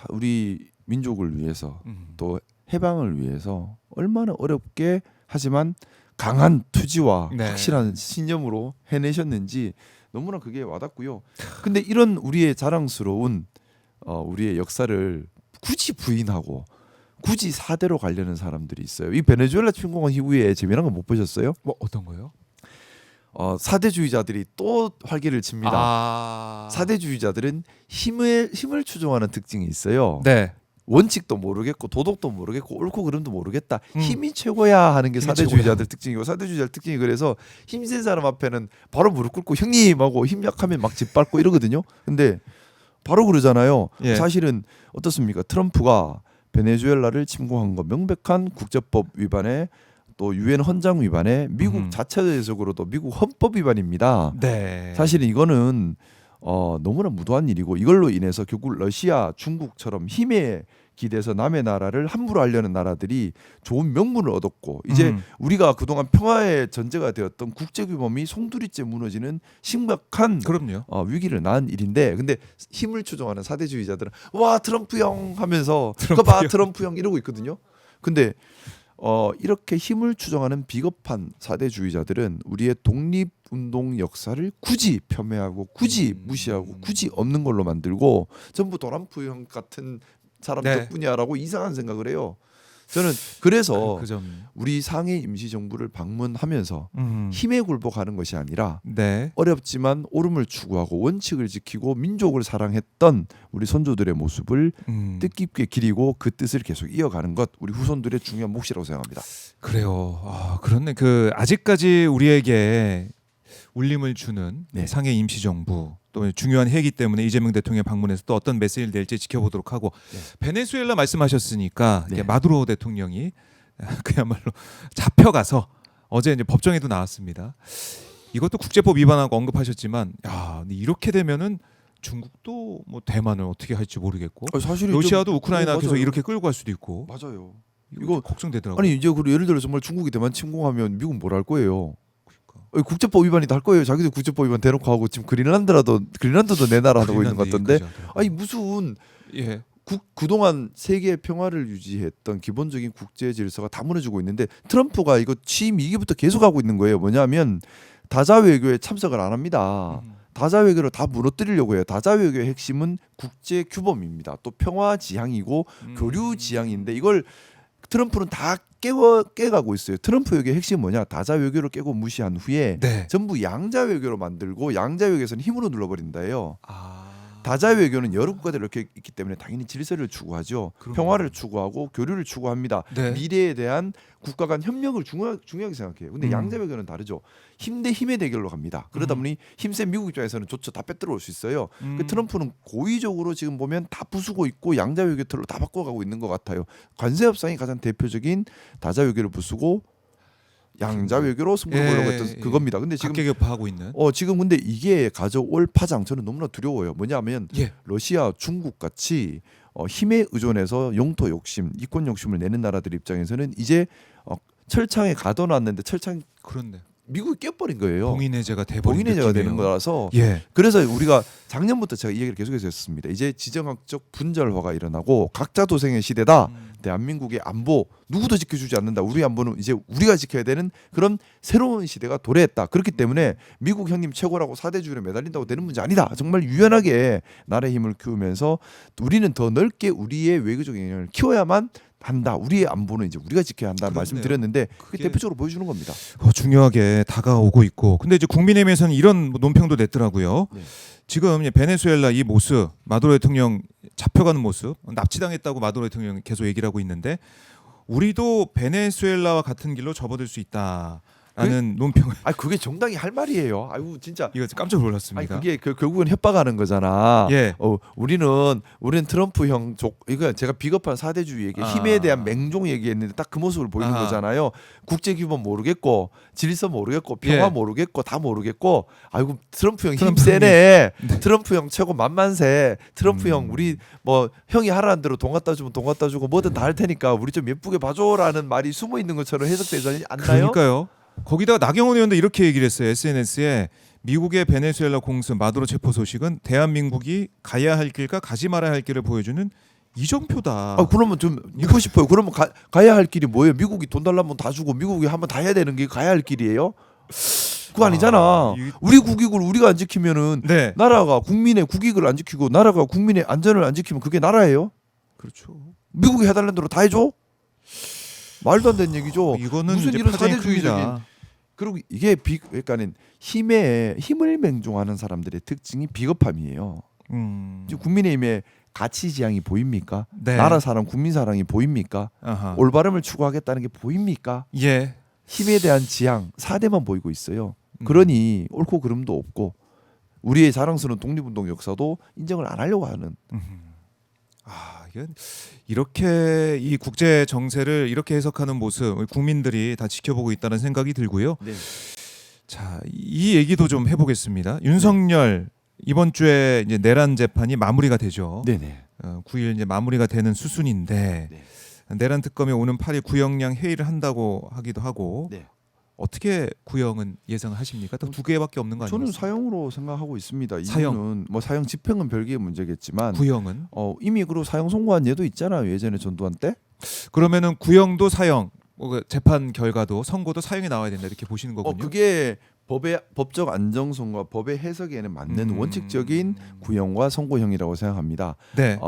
우리 민족을 위해서 또 해방을 위해서 얼마나 어렵게 하지만 강한 투지와 네. 확실한 신념으로 해내셨는지 너무나 그게 와닿고요. 근데 이런 우리의 자랑스러운 우리의 역사를 굳이 부인하고 굳이 사대로 가려는 사람들이 있어요. 이 베네수엘라 침공한 이후에 재미난 거 못 보셨어요? 뭐 어떤 거요? 사대주의자들이 또 활개를 칩니다. 사대주의자들은 힘을 추종하는 특징이 있어요. 네. 원칙도 모르겠고 도덕도 모르겠고 옳고 그름도 모르겠다. 힘이 최고야 하는 게 힘이 사대주의자들 특징이고 사대주의자들 특징이 그래서 힘센 사람 앞에는 바로 무릎 꿇고 형님 하고 힘 약하면 막 짓밟고 이러거든요. 근데 바로 그러잖아요. 예. 사실은 어떻습니까? 트럼프가 베네수엘라를 침공한 거 명백한 국제법 위반에 또 유엔 헌장 위반에 미국 자체적으로도 미국 헌법 위반입니다. 네. 사실은 이거는 너무나 무도한 일이고 이걸로 인해서 결국 러시아, 중국처럼 힘에 기대서 남의 나라를 함부로 하려는 나라들이 좋은 명분을 얻었고 이제 우리가 그동안 평화의 전제가 되었던 국제규범이 송두리째 무너지는 심각한 그럼요. 위기를 낳은 일인데 근데 힘을 추종하는 사대주의자들은 와 트럼프 형 하면서 트럼프 그거 봐 형. 트럼프 형 이러고 있거든요. 근데 이렇게 힘을 추종하는 비겁한 사대주의자들은 우리의 독립운동 역사를 굳이 폄훼하고 굳이 무시하고 굳이 없는 걸로 만들고 전부 도란프 형 같은 사람 네. 덕분이야라고 이상한 생각을 해요. 저는 그래서 그 점. 우리 상해 임시정부를 방문하면서 음. 힘에 굴복하는 것이 아니라 네. 어렵지만 옳음을 추구하고 원칙을 지키고 민족을 사랑했던 우리 선조들의 모습을 뜻깊게 기리고 그 뜻을 계속 이어가는 것 우리 후손들의 중요한 몫이라고 생각합니다. 그래요. 아, 그렇네. 그 아직까지 우리에게 울림을 주는 네. 상해 임시정부 또 중요한 해이기 때문에 이재명 대통령 방문해서 또 어떤 메시지를 낼지 지켜보도록 하고 네. 베네수엘라 말씀하셨으니까 네. 이게 마두로 대통령이 그야말로 잡혀가서 어제 이제 법정에도 나왔습니다. 이것도 국제법 위반하고 언급하셨지만 야, 근데 이렇게 되면은 중국도 뭐 대만을 어떻게 할지 모르겠고 사실은 러시아도 우크라이나 계속 맞아요. 이렇게 끌고 갈 수도 있고 맞아요. 이거 걱정되더라고요. 아니 이제 그 예를 들어 정말 중국이 대만 침공하면 미국 뭘 할 거예요? 그러니까. 국제법 위반이다 할 거예요. 자기들 국제법 위반 대놓고 하고 지금 그린란드도 내 나라 하고 있는 것 같던데. 아니 무슨 예. 그동안 세계 평화를 유지했던 기본적인 국제 질서가 다 무너지고 있는데 트럼프가 이거 취임 2기부터 계속 하고 있는 거예요. 뭐냐면 다자 외교에 참석을 안 합니다. 다자 외교를 다 무너뜨리려고 해요. 다자 외교의 핵심은 국제 규범입니다. 또 평화 지향이고 교류 지향인데 이걸 트럼프는 다 깨가고 있어요. 트럼프 외교의 핵심이 뭐냐? 다자 외교를 깨고 무시한 후에 네. 전부 양자 외교로 만들고 양자 외교에서는 힘으로 눌러버린다예요. 아. 다자 외교는 여러 국가들이 이렇게 있기 때문에 당연히 질서를 추구하죠. 그럼요. 평화를 추구하고 교류를 추구합니다. 네. 미래에 대한 국가 간 협력을 중요하게 생각해요. 근데 양자 외교는 다르죠. 힘 대 힘의 대결로 갑니다. 그러다 보니 힘센 미국 입장에서는 조차 다 빼들어 올 수 있어요. 그 트럼프는 고의적으로 지금 보면 다 부수고 있고 양자 외교 틀로 다 바꿔가고 있는 것 같아요. 관세 협상이 가장 대표적인 다자 외교를 부수고 양자 외교로 승부를 보려고 했던 그겁니다. 근데 지금 각계격파하고 있는. 지금 근데 이게 가져올 파장 저는 너무나 두려워요. 뭐냐면 예. 러시아, 중국 같이 힘에 의존해서 영토 욕심, 이권 욕심을 내는 나라들 입장에서는 이제 철창에 가둬놨는데 철창 그렇네. 미국이 깨버린 거예요. 봉인해제가 돼버린 봉인해제가 느낌이에요. 되는 거라서 예. 그래서 우리가 작년부터 제가 이 얘기를 계속해서 했습니다. 이제 지정학적 분절화가 일어나고 각자 도생의 시대다. 대한민국의 안보 누구도 지켜주지 않는다. 우리 안보는 이제 우리가 지켜야 되는 그런 새로운 시대가 도래했다. 그렇기 때문에 미국 형님 최고라고 사대주의에 매달린다고 되는 문제 아니다. 정말 유연하게 나라의 힘을 키우면서 우리는 더 넓게 우리의 외교적 영향을 키워야만 한다. 우리의 안보는 이제 우리가 지켜야 한다는 말씀 드렸는데 그게 대표적으로 보여주는 겁니다. 중요하게 다가오고 있고, 근데 이제 국민의힘에서는 이런 논평도 냈더라고요. 네. 지금 이제 베네수엘라 이 모습, 마두로 대통령 잡혀가는 모습, 납치당했다고 마두로 대통령이 계속 얘기를 하고 있는데 우리도 베네수엘라와 같은 길로 접어들 수 있다라는 논평을. 아 그게 정당이 할 말이에요. 아이고 진짜. 이거 깜짝 아니 놀랐습니다. 그게 결국은 협박하는 거잖아. 예. 우리는 트럼프 형 이거 제가 비겁한 사대주의 얘기, 힘에 대한 맹종 얘기했는데 딱 그 모습을 보이는 거잖아요. 국제 규범 모르겠고 질서 모르겠고 평화 모르겠고 다 모르겠고. 아이고 트럼프 형 힘 세네. 트럼프 형 최고 만만세. 트럼프 형 우리 뭐 형이 하라는 대로 돈 갖다 주면 돈 갖다 주고 뭐든 다 할 테니까 우리 좀 예쁘게 봐줘라는 말이 숨어 있는 것처럼 해석되지 않나요? 그러니까요. 거기다가 나경원 의원도 이렇게 얘기를 했어요. SNS에 미국의 베네수엘라 공습 마두로 체포 소식은 대한민국이 가야 할 길과 가지 말아야 할 길을 보여주는 이정표다. 그러면 좀 묻고 싶어요. 그러면 가야 할 길이 뭐예요? 미국이 돈 달라면 다 주고 미국이 한번 다 해야 되는 게 가야 할 길이에요? 그거 아니잖아. 우리 국익을 우리가 안 지키면은 네. 나라가 국민의 국익을 안 지키고 나라가 국민의 안전을 안 지키면 그게 나라예요? 그렇죠. 미국이 해달라는 대로 다 해줘? 말도 안 되는 얘기죠. 이거는 무슨 이제 이런 파장이 사대주의적인 큽니다. 그리고 이게 그러니까는 힘을 맹종하는 사람들의 특징이 비겁함이에요. 지금 국민의힘의 가치 지향이 보입니까? 네. 나라 사랑, 국민 사랑이 보입니까? 아하. 올바름을 추구하겠다는 게 보입니까? 예. 힘에 대한 지향, 사대만 보이고 있어요. 그러니 옳고 그름도 없고 우리의 자랑스러운 독립운동 역사도 인정을 안 하려고 하는. 이건 이렇게 이 국제 정세를 이렇게 해석하는 모습 국민들이 다 지켜보고 있다는 생각이 들고요. 네. 자, 이 얘기도 좀 해보겠습니다. 윤석열 이번 주에 이제 내란 재판이 마무리가 되죠. 네네. 9일 이제 마무리가 되는 수순인데 네. 내란 특검이 오는 8일 구형량 회의를 한다고 하기도 하고 네. 어떻게 구형은 예상하십니까? 딱 두 개밖에 없는 거 아니에요? 저는 사형으로 생각하고 있습니다. 사형. 이유는 뭐 사형 집행은 별개의 문제겠지만 구형은 이미 그리고 사형 선고한 예도 있잖아요. 예전에 전두환 때. 그러면은 구형도 사형, 재판 결과도 선고도 사형이 나와야 된다 이렇게 보시는 거군요. 그게 법적 안정성과 법의 해석에는 맞는 원칙적인 구형과 선고형이라고 생각합니다. 네.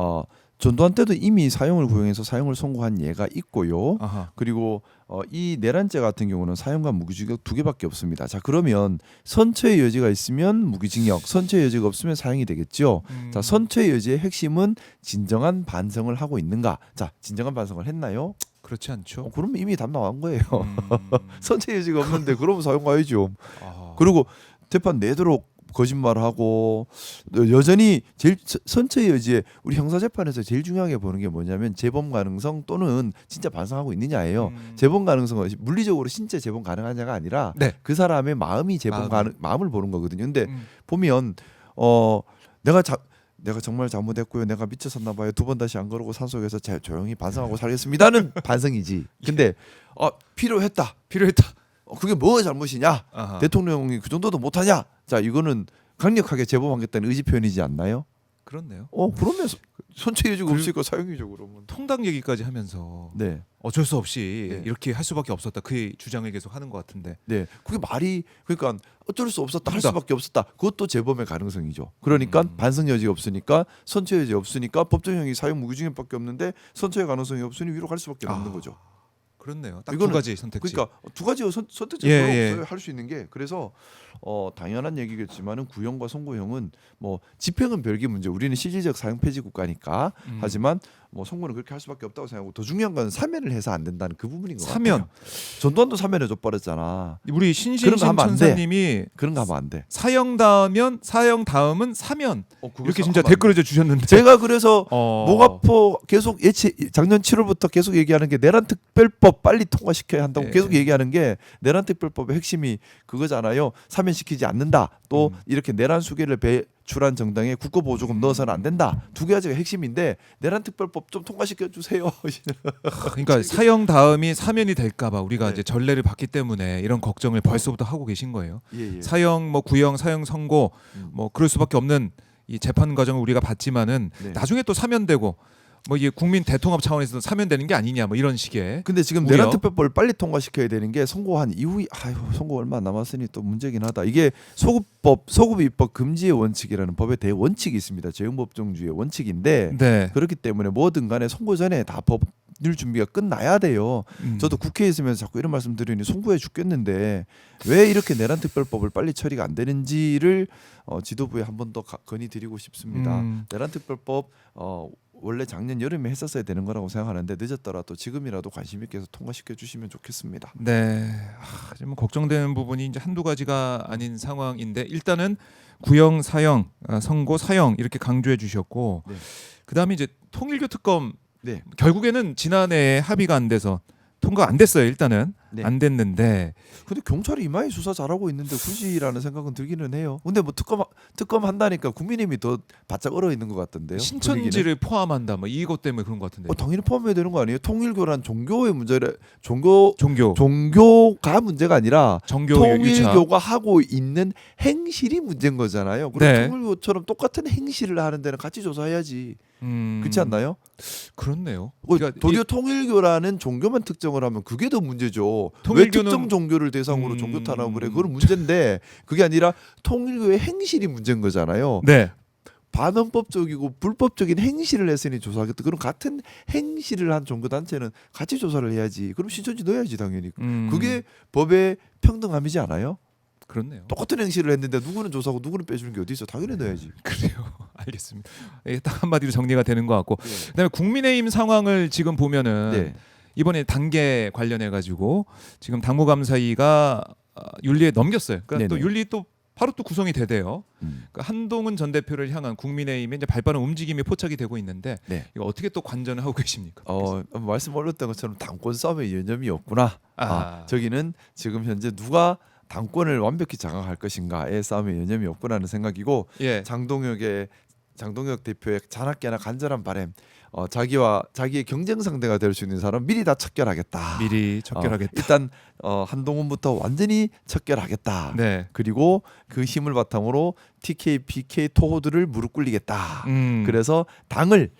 전두환 때도 이미 사형을 구형해서 사형을 선고한 예가 있고요. 아하. 그리고 이 내란죄 같은 경우는 사형과 무기징역 2개밖에 없습니다. 자, 그러면 선처의 여지가 있으면 무기징역, 선처의 여지가 없으면 사형이 되겠죠. 자, 선처의 여지의 핵심은 진정한 반성을 하고 있는가? 자, 진정한 반성을 했나요? 그렇지 않죠. 그러면 이미 답 나온 거예요. 음. 선처의 여지가 없는데 그러면 사형 가야죠. 아. 그리고 재판 내도록 거짓말하고 여전히 제일 선처의 여지에 우리 형사재판에서 제일 중요하게 보는 게 뭐냐면 재범 가능성 또는 진짜 반성하고 있느냐예요. 재범 가능성은 물리적으로 진짜 재범 가능하냐가 아니라 네. 그 사람의 마음이 재범 마음을 보는 거거든요. 근데 음. 보면 내가 정말 잘못했고요. 내가 미쳤었나 봐요. 2번 다시 안 그러고 산속에서 조용히 반성하고 살겠습니다는 반성이지. 근데 필요했다. 그게 뭐 잘못이냐? 아하. 대통령이 그 정도도 못하냐? 자, 이거는 강력하게 재범하겠다는 의지 표현이지 않나요? 그렇네요. 그러면 선처의 여지가 없으니까 사형이죠, 그러면. 통당 얘기까지 하면서 네, 어쩔 수 없이 네. 이렇게 할 수밖에 없었다. 그 주장을 계속 하는 것 같은데. 네, 그게 말이 그러니까 어쩔 수 없었다, 할 통당. 수밖에 없었다. 그것도 재범의 가능성이죠. 그러니까 반성 여지가 없으니까 선처의 여지 없으니까 법정형이 사형 무기징역밖에 없는데 선처의 가능성이 없으니 위로 갈 수밖에 없는 거죠. 그렇네요. 딱 두 이거는 가지 선택지. 그러니까 두 가지 선택지가 없어요. 할 수 있는 게. 그래서 당연한 얘기겠지만은 구형과 선고형은 뭐 집행은 별개 문제. 우리는 실질적 사형 폐지 국가니까. 하지만 뭐 선고는 그렇게 할 수밖에 없다고 생각하고 더 중요한 건 사면을 해서 안 된다는 그 부분인 것 사면. 같아요. 전두환도 사면해 줘 버렸잖아. 우리 신신신 그런 거 하면 안 돼. 천사님이 그런 거 하면 안 돼. 사형 다음은 사면 그거 이렇게 진짜 하면 안 돼. 댓글을 주셨는데 제가 그래서 어. 목 아파 계속 작년 7월부터 계속 얘기하는 게 내란 특별법 빨리 통과시켜야 한다고 네. 계속 얘기하는 게 내란 특별법의 핵심이 그거잖아요. 사면시키지 않는다. 또 이렇게 내란 수계를 배출한 정당에 국고보조금 넣어서는 안 된다. 두 가지가 핵심인데 내란 특별법 좀 통과시켜 주세요. 그러니까 사형 다음이 사면이 될까봐 우리가 네. 이제 전례를 봤기 때문에 이런 걱정을 벌써부터 하고 계신 거예요. 예. 사형 뭐 구형 사형 선고 뭐 그럴 수밖에 없는 이 재판 과정을 우리가 봤지만은 네. 나중에 또 사면되고 뭐 이게 국민 대통합 차원에서 사면되는 게 아니냐 뭐 이런 식의. 근데 지금 우려? 내란 특별법을 빨리 통과시켜야 되는 게 선고한 이후에 선고 얼마 안 남았으니 또 문제긴 하다. 이게 소급 입법 금지의 원칙이라는 법의 대원칙이 있습니다. 재형법정주의 원칙인데 네. 그렇기 때문에 뭐든 간에 선고 전에 다 법률 준비가 끝나야 돼요. 저도 국회에 있으면서 자꾸 이런 말씀 드리니 송구해 죽겠는데 왜 이렇게 내란 특별법을 빨리 처리가 안 되는지를 지도부에 한 번 더 건의드리고 싶습니다. 내란 특별법 원래 작년 여름에 했었어야 되는 거라고 생각하는데 늦었더라도 지금이라도 관심 있게 해서 통과시켜 주시면 좋겠습니다. 네. 좀 걱정되는 부분이 이제 한두 가지가 아닌 상황인데 일단은 구형, 사형, 선고, 사형 이렇게 강조해 주셨고 네. 그다음에 이제 통일교 특검 네. 결국에는 지난해 합의가 안 돼서 통과 안 됐어요. 일단은 네. 안 됐는데 근데 경찰이 이마에 수사 잘하고 있는데 굳이라는 생각은 들기는 해요. 근데 뭐 특검 한다니까 국민의힘이 더 바짝 얼어 있는 것 같던데요. 신천지를 포함한다 뭐 이것 때문에 그런 것 같은데. 당연히 포함해야 되는 거 아니에요? 통일교란 종교의 문제래. 종교, 종교가 문제가 아니라 정교 통일교가 하고 있는 행실이 문제인 거잖아요. 그럼 네. 통일교처럼 똑같은 행실을 하는 데는 같이 조사해야지. 그렇지 않나요? 그렇네요. 도리어 통일교라는 종교만 특정을 하면 그게 더 문제죠. 왜 통일교는- 특정 종교를 대상으로 종교 탄압을 해? 그건 문제인데 그게 아니라 통일교의 행실이 문제인 거잖아요. 네. 반헌법적이고 불법적인 행실을 했으니 조사하겠다. 그럼 같은 행실을 한 종교 단체는 같이 조사를 해야지. 그럼 신천지 넣어야지 당연히. 그게 법의 평등함이지 않아요? 그렇네요. 똑같은 행실을 했는데 누구는 조사하고 누구는 빼주는 게 어디 있어? 당연히 넣어야지. 그래요. 알겠습니다. 예, 딱 한마디로 정리가 되는 것 같고 네. 그다음에 국민의힘 상황을 지금 보면은 네. 이번에 단계 관련해 가지고 지금 당무감사위가 윤리에 넘겼어요. 그러니까 또 네네. 윤리 또 바로 또 구성이 되대요. 음. 그러니까 한동훈 전 대표를 향한 국민의힘의 이제 발빠른 움직임이 포착이 되고 있는데 네. 이거 어떻게 또 관전을 하고 계십니까? 말씀 올렸던 것처럼 당권 싸움에 여념이 없구나. 아. 저기는 지금 현재 누가 당권을 완벽히 장악할 것인가의 싸움에 여념이 없구나는 생각이고 예. 장동혁 대표의 자나깨나 간절한 바람, 자기의 경쟁 상대가 될 수 있는 사람 미리 다 척결하겠다. 미리 척결하겠다. 일단 한동훈부터 완전히 척결하겠다. 네. 그리고 그 힘을 바탕으로 TK, PK 토호들을 무릎 꿇리겠다. 그래서 당을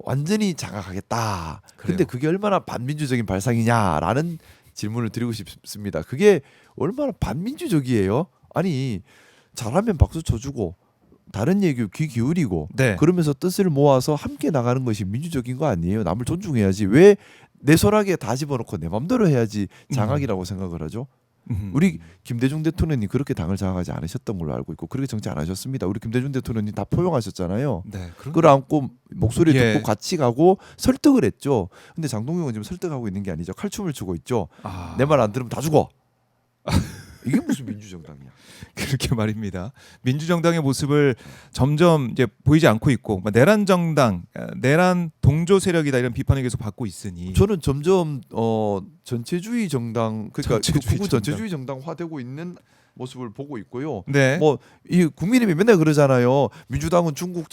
완전히 장악하겠다. 근데 그래요. 그게 얼마나 반민주적인 발상이냐라는 질문을 드리고 싶습니다. 그게 얼마나 반민주적이에요? 아니 잘하면 박수 쳐주고 다른 얘기 귀 기울이고 네. 그러면서 뜻을 모아서 함께 나가는 것이 민주적인 거 아니에요. 남을 존중해야지. 왜 내 손아귀에 다 집어넣고 내 맘대로 해야지 장악이라고 생각을 하죠. 우리 김대중 대통령이 그렇게 당을 장악하지 않으셨던 걸로 알고 있고 그렇게 정치 안 하셨습니다. 우리 김대중 대통령이 다 포용하셨잖아요. 네. 끌어안고 목소리 예. 듣고 같이 가고 설득을 했죠. 근데 장동혁은 지금 설득하고 있는 게 아니죠. 칼춤을 추고 있죠. 아, 내 말 안 들으면 다 죽어. 이게 무슨 민주정당이야? 그렇게 말입니다. 민주정당의 모습을 점점 이제 보이지 않고 있고 내란 정당, 내란 동조 세력이다 이런 비판을 계속 받고 있으니 저는 점점 전체주의 정당 그러니까 전체주의 극우 정당. 전체주의 정당화되고 있는 모습을 보고 있고요. 네. 뭐 이 국민의힘이 맨날 그러잖아요. 민주당은 중국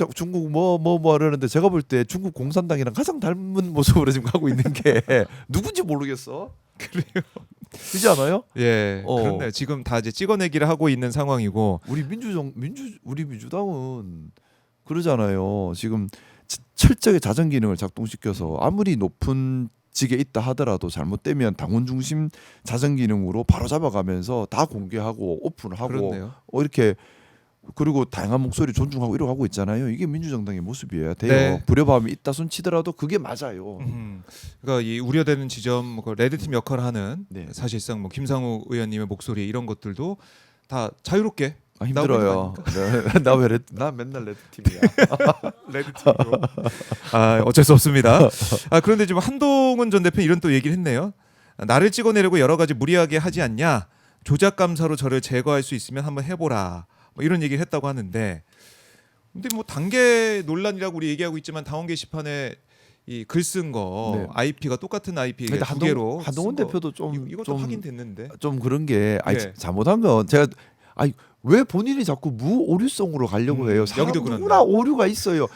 뭐 이러는데 제가 볼 때 중국 공산당이랑 가장 닮은 모습으로 지금 가고 있는 게 누군지 모르겠어. 그래요. 그렇지 않아요? 예. 어. 그렇네요. 지금 다 이제 찍어내기를 하고 있는 상황이고 우리 민주당은 그러잖아요. 지금 철저하게 자정 기능을 작동시켜서 아무리 높은 직에 있다 하더라도 잘못되면 당원 중심 자정 기능으로 바로 잡아가면서 다 공개하고 오픈하고 그렇네요. 이렇게 그리고 다양한 목소리 존중하고 이러고 하고 있잖아요. 이게 민주정당의 모습이어야 돼요. 네. 불협화음이 있다 손치더라도 그게 맞아요. 그러니까 이 우려되는 지점, 그 레드팀 역할을 하는 네. 사실상 뭐 김상우 의원님의 목소리 이런 것들도 다 자유롭게 힘들어요. 나 맨날 레드팀이야. 레드팀으로. 아 어쩔 수 없습니다. 아 그런데 지금 한동훈 전 대표 이런 또 얘기를 했네요. 나를 찍어내려고 여러 가지 무리하게 하지 않냐. 조작 감사로 저를 제거할 수 있으면 한번 해보라. 뭐 이런 얘기를 했다고 하는데, 근데 뭐 단계 논란이라고 우리 얘기하고 있지만 당원 게시판에 이 글 쓴 거 네. IP가 똑같은 IP 근데 두 개로 한동훈 쓴 거, 대표도 좀 이것도 확인됐는데. 좀 그런 게 예. 잘못한 건 제가 왜 본인이 자꾸 무오류성으로 가려고 해요? 사람 여기도 누구나 오류가 있어요.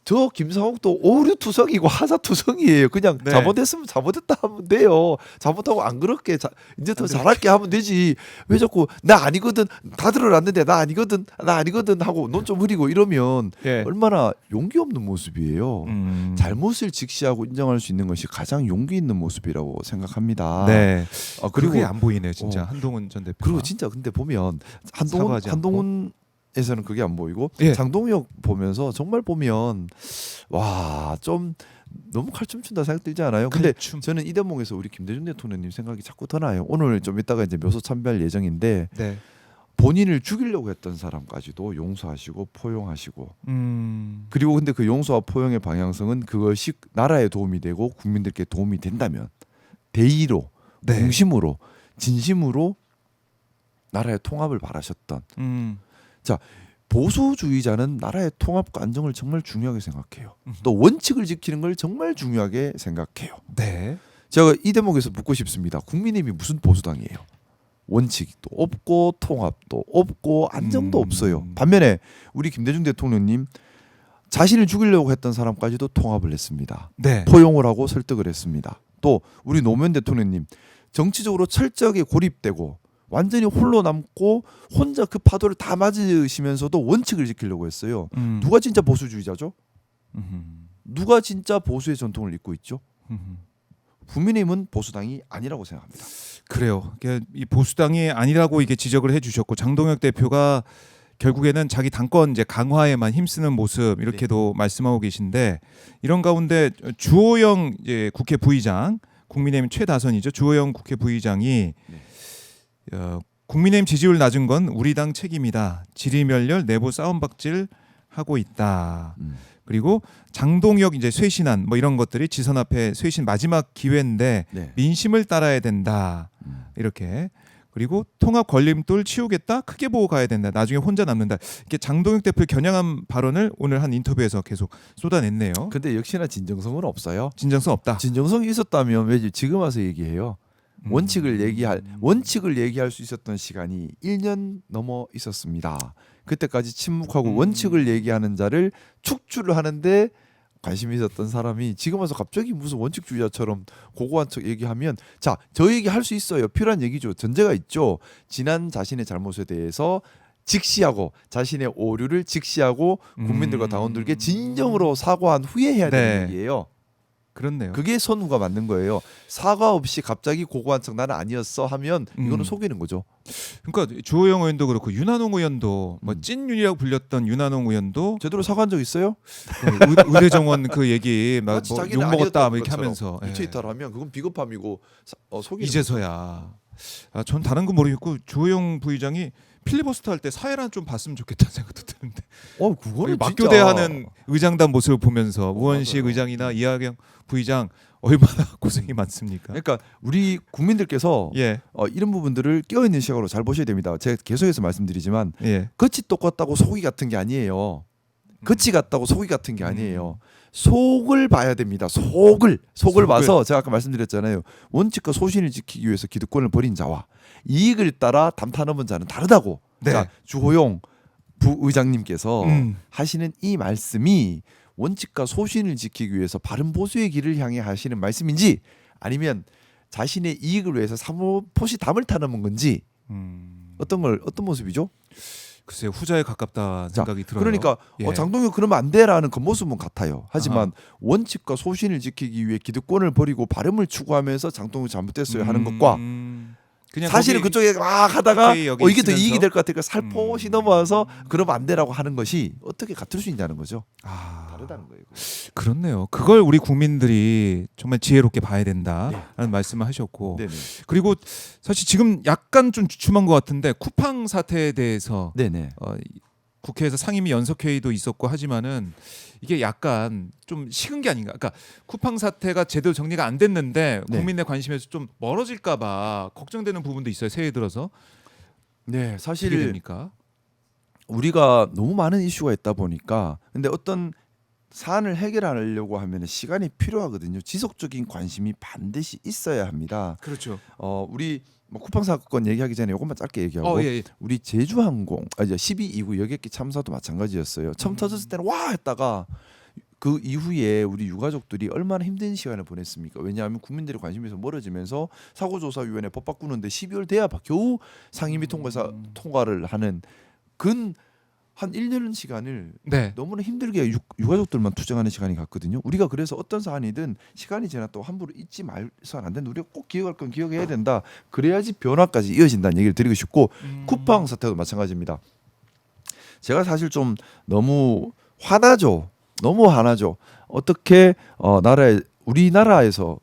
저 김상욱도 오류투성이고 하자투성이에요. 그냥 네. 잘못했으면 잘못했다 하면 돼요. 잘못하고 안 그렇게 이제 더 잘할게 하면 되지. 왜 자꾸 나 아니거든 다 드러났는데 나 아니거든 하고 논 좀 흐리고 이러면 예. 얼마나 용기 없는 모습이에요. 잘못을 직시하고 인정할 수 있는 것이 가장 용기 있는 모습이라고 생각합니다. 네. 그리고 그게 안 보이네요, 진짜 한동훈 전 대표. 그리고 진짜 근데 보면 사과하지 한동훈에서는 그게 안 보이고 예. 장동혁 보면서 정말 보면 와 좀 너무 칼춤 춘다 생각 들지 않아요? 근데 칼춤. 저는 이 대목에서 우리 김대중 대통령님 생각이 자꾸 더 나요. 오늘 좀 이따가 이제 묘소 참배할 예정인데 네. 본인을 죽이려고 했던 사람까지도 용서하시고 포용하시고 그리고 근데 그 용서와 포용의 방향성은 그것이 나라에 도움이 되고 국민들께 도움이 된다면 대의로 네. 공심으로 진심으로 나라의 통합을 바라셨던 보수주의자는 나라의 통합과 안정을 정말 중요하게 생각해요. 또 원칙을 지키는 걸 정말 중요하게 생각해요. 네. 제가 이 대목에서 묻고 싶습니다. 국민의힘이 무슨 보수당이에요? 원칙도 없고 통합도 없고 안정도 없어요. 반면에 우리 김대중 대통령님 자신을 죽이려고 했던 사람까지도 통합을 했습니다. 네. 포용을 하고 설득을 했습니다. 또 우리 노무현 대통령님 정치적으로 철저하게 고립되고 완전히 홀로 남고 혼자 그 파도를 다 맞으시면서도 원칙을 지키려고 했어요. 누가 진짜 보수주의자죠? 누가 진짜 보수의 전통을 잇고 있죠? 국민의힘은 보수당이 아니라고 생각합니다. 그래요. 이 보수당이 아니라고 이게 지적을 해주셨고 장동혁 대표가 결국에는 자기 당권 이제 강화에만 힘쓰는 모습 이렇게도 말씀하고 계신데 이런 가운데 주호영 이제 국회 부의장 국민의힘 최다선이죠. 주호영 국회 부의장이 국민의힘 지지율 낮은 건 우리 당 책임이다. 지리멸렬 내부 싸움박질 하고 있다. 그리고 장동혁 이제 쇄신안 뭐 이런 것들이 지선 앞에 쇄신 마지막 기회인데 네. 민심을 따라야 된다. 이렇게 그리고 통합 걸림돌 치우겠다. 크게 보고 가야 된다. 나중에 혼자 남는다. 이렇게 장동혁 대표의 겨냥한 발언을 오늘 한 인터뷰에서 계속 쏟아냈네요. 근데 역시나 진정성은 없어요. 진정성 없다. 진정성이 있었다면 왜 지금 와서 얘기해요? 원칙을 얘기할 수 있었던 시간이 1년 넘어 있었습니다. 그때까지 침묵하고 원칙을 얘기하는 자를 축출을 하는데 관심이 있었던 사람이 지금 와서 갑자기 무슨 원칙주의자처럼 고고한 척 얘기하면 자, 저 얘기 할 수 있어요. 필요한 얘기죠. 전제가 있죠. 지난 자신의 잘못에 대해서 직시하고 자신의 오류를 직시하고 국민들과 당원들에게 진정으로 사과한 후에 해야 되는 네. 얘기예요. 그렇네요. 그게 선우가 맞는 거예요. 사과 없이 갑자기 고고한 척 나는 아니었어 하면 이거는 속이는 거죠. 그러니까 주호영 의원도 그렇고 윤한홍 의원도 뭐 찐윤이라고 불렸던 윤한홍 의원도 제대로 사과한 적 있어요? 의대 정원 그 얘기 막 마치 뭐 자기는 욕 먹었다 아니었던 뭐 이렇게 것처럼 하면서 예. 유체이탈 하면 그건 비겁함이고 속이는 이제서야 전 다른 건 모르겠고 주호영 부의장이 필리버스터 할 때 사회란 좀 봤으면 좋겠다는 생각도 드는데 그거는 막교대하는 의장단 모습을 보면서 우원식 맞아요. 의장이나 이하경 부의장 얼마나 고생이 많습니까? 그러니까 우리 국민들께서 예, 이런 부분들을 끼어있는 시각으로 잘 보셔야 됩니다. 제가 계속해서 말씀드리지만 예, 겉이 똑같다고 속이 같은 게 아니에요. 겉이 같다고 속이 같은 게 아니에요. 음. 속을 봐야 됩니다. 속을 속을. 봐서 제가 아까 말씀드렸잖아요. 원칙과 소신을 지키기 위해서 기득권을 버린 자와 이익을 따라 담타 넘은 자는 다르다고. 네. 자, 주호영 부의장님께서 하시는 이 말씀이 원칙과 소신을 지키기 위해서 바른 보수의 길을 향해 하시는 말씀인지 아니면 자신의 이익을 위해서 사모포시 담을 타넘은 건지 어떤 모습이죠? 글쎄 후자에 가깝다 생각이 들어요. 그러니까 예. 장동혁 그러면 안 돼라는 겉모습은 같아요. 하지만 원칙과 소신을 지키기 위해 기득권을 버리고 바름을 추구하면서 장동혁 잘못됐어요 하는 것과 그냥 사실은 거기 그쪽에 막 하다가 오케이, 여기 이게 더 있으면서? 이익이 될 것 같으니까 살포시 넘어와서 그러면 안 되라고 하는 것이 어떻게 같을 수 있냐는 거죠. 다르다는 거예요. 그렇네요. 그걸 우리 국민들이 정말 지혜롭게 봐야 된다라는 말씀을 하셨고 네네. 그리고 사실 지금 약간 좀 주춤한 것 같은데 쿠팡 사태에 대해서 네네. 국회에서 상임위 연석회의도 있었고 하지만은 이게 약간 좀 식은 게 아닌가. 그러니까 쿠팡 사태가 제대로 정리가 안 됐는데 네. 국민의 관심에서 좀 멀어질까봐 걱정되는 부분도 있어요. 새해 들어서 네, 어떻게 사실 됩니까? 우리가 너무 많은 이슈가 있다 보니까 근데 어떤 사안을 해결하려고 하면 시간이 필요하거든요. 지속적인 관심이 반드시 있어야 합니다. 그렇죠. 우리 뭐 쿠팡 사건 얘기하기 전에 이것만 짧게 얘기하고 예. 우리 제주항공 이제 12.29 여객기 참사도 마찬가지였어요. 처음 터졌을 때는 와 했다가 그 이후에 우리 유가족들이 얼마나 힘든 시간을 보냈습니까? 왜냐하면 국민들의 관심에서 멀어지면서 사고조사위원회 법 바꾸는데 12월 돼야 겨우 상임위 통과를 하는 한 1년 시간을 네. 너무나 힘들게 유가족들만 투쟁하는 시간이 갔거든요. 우리가 그래서 어떤 사안이든 시간이 지났다고 함부로 잊지 말서는 안 된다. 우리가 꼭 기억할 건 기억해야 된다. 그래야지 변화까지 이어진다는 얘기를 드리고 싶고 쿠팡 사태도 마찬가지입니다. 제가 사실 좀 너무 화나죠. 어떻게 우리나라에서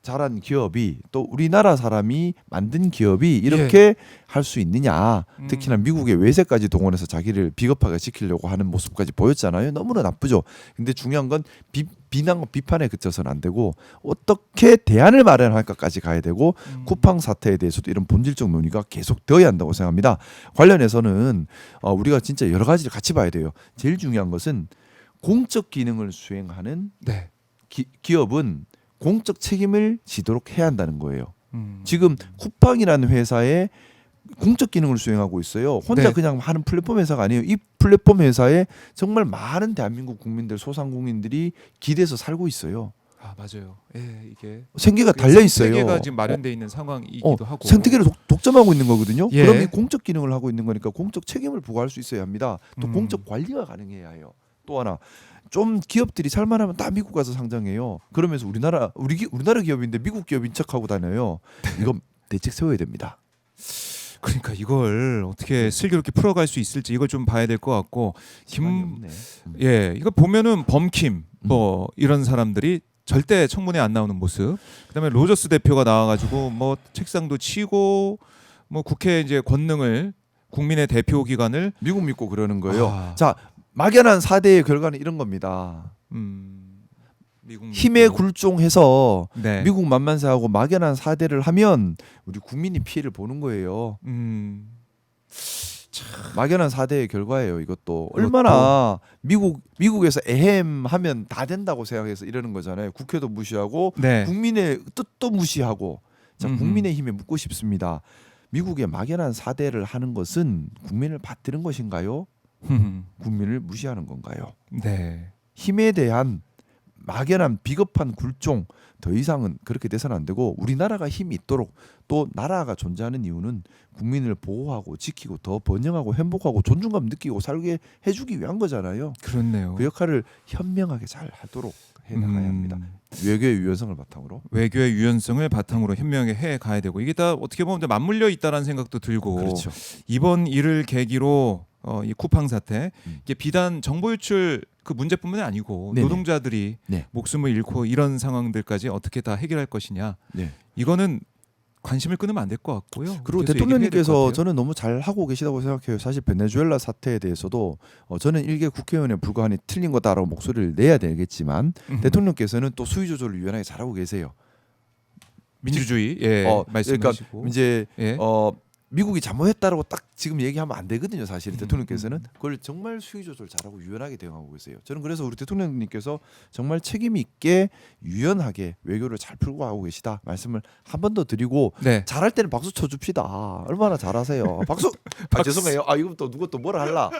자란 기업이 또 우리나라 사람이 만든 기업이 이렇게 할 수 있느냐. 특히나 미국의 외세까지 동원해서 자기를 비겁하게 지키려고 하는 모습까지 보였잖아요. 너무나 나쁘죠. 근데 중요한 건 비난과 비판에 그쳐서는 안 되고 어떻게 대안을 마련할까까지 가야 되고 쿠팡 사태에 대해서도 이런 본질적 논의가 계속되어야 한다고 생각합니다. 관련해서는 우리가 진짜 여러 가지를 같이 봐야 돼요. 제일 중요한 것은 공적 기능을 수행하는 네. 기업은 공적 책임을 지도록 해야 한다는 거예요. 지금 쿠팡이라는 회사에 공적 기능을 수행하고 있어요. 혼자 네. 그냥 하는 플랫폼 회사가 아니에요. 이 플랫폼 회사에 정말 많은 대한민국 국민들, 소상공인들이 기대서 살고 있어요. 맞아요. 예, 이게 생계가 달려 있어요. 생계가 지금 마련돼 있는 상황이기도 하고 생태계를 독점하고 있는 거거든요. 예. 그럼 이 공적 기능을 하고 있는 거니까 공적 책임을 부과할 수 있어야 합니다. 또 공적 관리가 가능해야 해요. 또 하나 좀 기업들이 살만하면 다 미국 가서 상장해요. 그러면서 우리나라 기업인데 미국 기업인 척하고 다녀요. 이건 대책 세워야 됩니다. 그러니까 이걸 어떻게 슬기롭게 풀어갈 수 있을지 이걸 좀 봐야 될 것 같고 이거 보면은 범킴 뭐 이런 사람들이 절대 청문회 안 나오는 모습. 그다음에 로저스 대표가 나와가지고 뭐 책상도 치고 뭐 국회 이제 권능을 국민의 대표 기관을 미국 믿고 그러는 거예요. 자, 막연한 4대의 결과는 이런 겁니다. 미국 힘에 굴종해서 네. 미국 만만세하고 막연한 4대를 하면 우리 국민이 피해를 보는 거예요. 막연한 4대의 결과예요. 이것도 얼마나 미국에서 에헴하면 다 된다고 생각해서 이러는 거잖아요. 국회도 무시하고 네. 국민의 뜻도 무시하고. 자, 국민의 힘에 묻고 싶습니다. 미국의 막연한 4대를 하는 것은 국민을 받드는 것인가요? 국민을 무시하는 건가요? 네. 힘에 대한 막연한 비겁한 굴종 더 이상은 그렇게 돼서는 안 되고 우리나라가 힘이 있도록 또 나라가 존재하는 이유는 국민을 보호하고 지키고 더 번영하고 행복하고 존중감 느끼고 살게 해주기 위한 거잖아요. 그렇네요. 그 역할을 현명하게 잘 하도록 나가야 합니다. 외교의 유연성을 바탕으로. 외교의 유연성을 바탕으로 현명하게 해 가야 되고 이게 다 어떻게 보면 맞물려 있다라는 생각도 들고 그렇죠. 이번 일을 계기로 이 쿠팡 사태 이게 비단 정보 유출 그 문제뿐만이 아니고 네네. 노동자들이 네. 목숨을 잃고 이런 상황들까지 어떻게 다 해결할 것이냐 네. 이거는 관심을 끊으면 안 될 것 같고요. 그리고 계속 얘기해야 될것 대통령님께서 같아요. 저는 너무 잘 하고 계시다고 생각해요. 사실 베네수엘라 사태에 대해서도 저는 일개 국회의원에 불과하니 틀린 거다라고 목소리를 내야 되겠지만 대통령께서는 또 수위 조절을 유연하게 잘하고 계세요. 민주주의 예 말씀하시고 그러니까 이제 예. 미국이 잘못했다라고 딱 지금 얘기하면 안 되거든요. 사실 대통령께서는 그걸 정말 수위 조절 잘하고 유연하게 대응하고 계세요. 저는 그래서 우리 대통령님께서 정말 책임 있게 유연하게 외교를 잘 풀고 가고 계시다 말씀을 한 번 더 드리고 네. 잘할 때는 박수 쳐줍시다. 얼마나 잘하세요. 박수. 죄송해요. 이거 또 누가 또 뭐라 할라.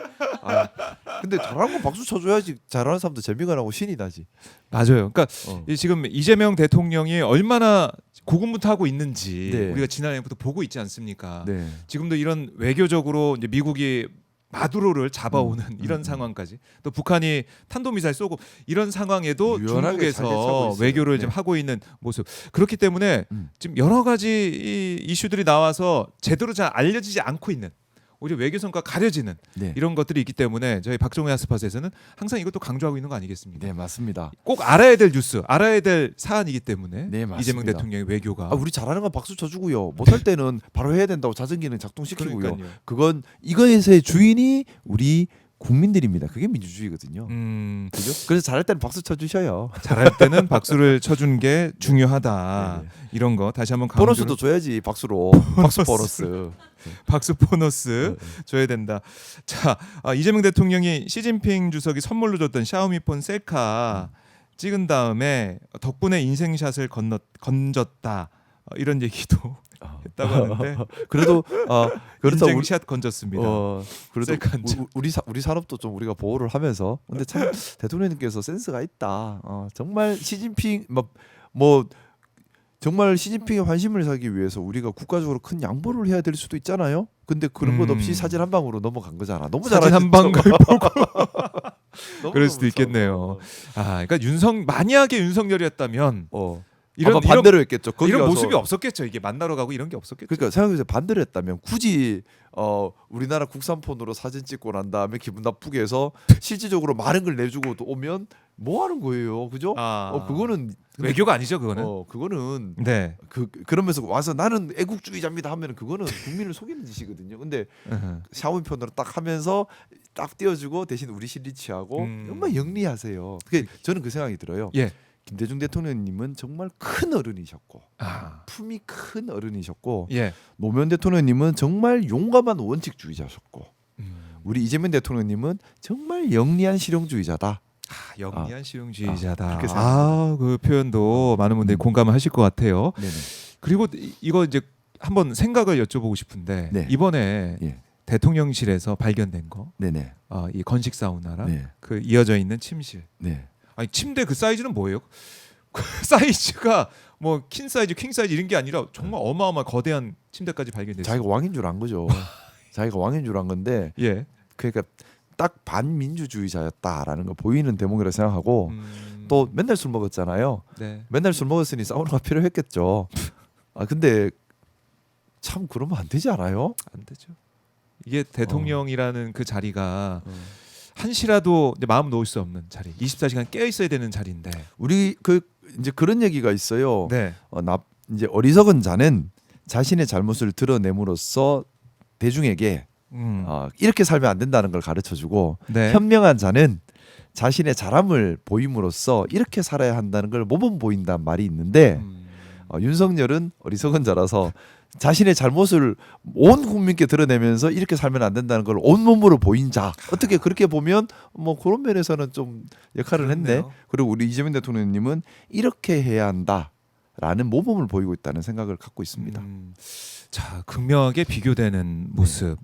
근데 잘하는 건 박수 쳐줘야지. 잘하는 사람도 재미가 나고 신이 나지. 맞아요. 그러니까 어. 이 지금 이재명 대통령이 얼마나 고군분투하고 있는지 네. 우리가 지난해부터 보고 있지 않습니까? 네. 지금도 이런 외교적으로 이제 미국이 마두로를 잡아오는 이런 상황까지 또 북한이 탄도미사일 쏘고 이런 상황에도 유연하게 잘 대처하고 중국에서 있어요. 외교를 네. 좀 하고 있는 모습 그렇기 때문에 지금 여러 가지 이 이슈들이 나와서 제대로 잘 알려지지 않고 있는 오히려 외교 성과가 가려지는 네. 이런 것들이 있기 때문에 저희 박정희 아스팟에서는 항상 이것도 강조하고 있는 거 아니겠습니까? 네, 맞습니다. 꼭 알아야 될 뉴스, 알아야 될 사안이기 때문에 네, 맞습니다. 이재명 대통령의 외교가 우리 잘하는 건 박수 쳐주고요. 못할 때는 바로 해야 된다고 자정기는 작동시키고요. 그러니까요. 그건 이거에서의 주인이 우리 국민들입니다. 그게 민주주의거든요. 그죠? 그래서 잘할 때는 박수 쳐주셔요. 잘할 때는 박수를 쳐주는 게 중요하다. 네, 네. 이런 거 다시 한번 강조를 보너스도 줘야지 박수로. 박수 보너스. 박수 보너스 줘야 된다. 자, 이재명 대통령이 시진핑 주석이 선물로 줬던 샤오미폰 셀카 찍은 다음에 덕분에 인생샷을 건졌다. 이런 얘기도 했다고 하는데 그래도 그렇다 인생샷 건졌습니다. 그래도 셀카 한 장. 우리 산업도 좀 우리가 보호를 하면서 근데 참 대통령님께서 센스가 있다. 정말 시진핑 뭐 정말 시진핑의 환심을 사기 위해서 우리가 국가적으로 큰 양보를 해야 될 수도 있잖아요. 근데 그런 것 없이 사진 한 방으로 넘어간 거잖아. 너무 사진 한 방을 보고 너무 그럴 수도 너무 있겠네요. 그러니까 만약에 윤석열이었다면 아마 반대로 했겠죠. 거기 이런 가서. 모습이 없었겠죠. 이게 만나러 가고 이런 게 없었겠죠. 그러니까 생각해서 반대로 했다면 굳이 우리나라 국산폰으로 사진 찍고 난 다음에 기분 나쁘게 해서 실질적으로 많은 걸 내주고 또 오면 뭐 하는 거예요, 그죠? 그거는 외교가 아니죠, 그거는. 그거는 네. 그러면서 와서 나는 애국주의자입니다 하면 그거는 국민을 속이는 짓이거든요. 근데 샤오미 폰으로 딱 하면서 딱 띄워주고 대신 우리 실리치하고 정말 영리하세요. 저는 그 생각이 들어요. 예. 김대중 대통령님은 정말 큰 어른이셨고 품이 큰 어른이셨고 예. 노무현 대통령님은 정말 용감한 원칙주의자셨고 우리 이재명 대통령님은 정말 영리한 실용주의자다. 영리한 실용주의자다. 그렇게 생각합니다. 그 표현도 많은 분들이 공감하실 것 같아요. 네네. 그리고 이거 이제 한번 생각을 여쭤보고 싶은데 네. 이번에 예. 대통령실에서 발견된 거, 네네. 이 건식 사우나랑 네. 그 이어져 있는 침실. 네. 아니 침대 그 사이즈는 뭐예요? 그 사이즈가 뭐 퀸 사이즈, 킹 사이즈 이런 게 아니라 정말 어마어마한 거대한 침대까지 발견됐어요. 자기가 왕인 줄 안 거죠. 자기가 왕인 줄 안 건데 예. 그러니까 딱 반민주주의자였다라는 거 보이는 대목이라 생각하고 또 맨날 술 먹었잖아요. 네. 맨날 술 먹었으니 사우나가 필요했겠죠. 근데 참 그러면 안 되지 않아요? 안 되죠. 이게 대통령이라는 그 자리가 한시라도 이제 마음 놓을 수 없는 자리. 24시간 깨어 있어야 되는 자리인데. 우리 이제 그런 얘기가 있어요. 네. 이제 어리석은 자는 자신의 잘못을 드러냄으로써 대중에게 이렇게 살면 안 된다는 걸 가르쳐주고 네. 현명한 자는 자신의 잘함을 보임으로써 이렇게 살아야 한다는 걸 모범 보인다는 말이 있는데 윤석열은 어리석은 자라서 자신의 잘못을 온 국민께 드러내면서 이렇게 살면 안 된다는 걸 온몸으로 보인 자. 어떻게 그렇게 보면 뭐 그런 면에서는 좀 역할을 했네. 그렇네요. 그리고 우리 이재명 대통령님은 이렇게 해야 한다라는 모범을 보이고 있다는 생각을 갖고 있습니다. 자, 극명하게 비교되는 모습.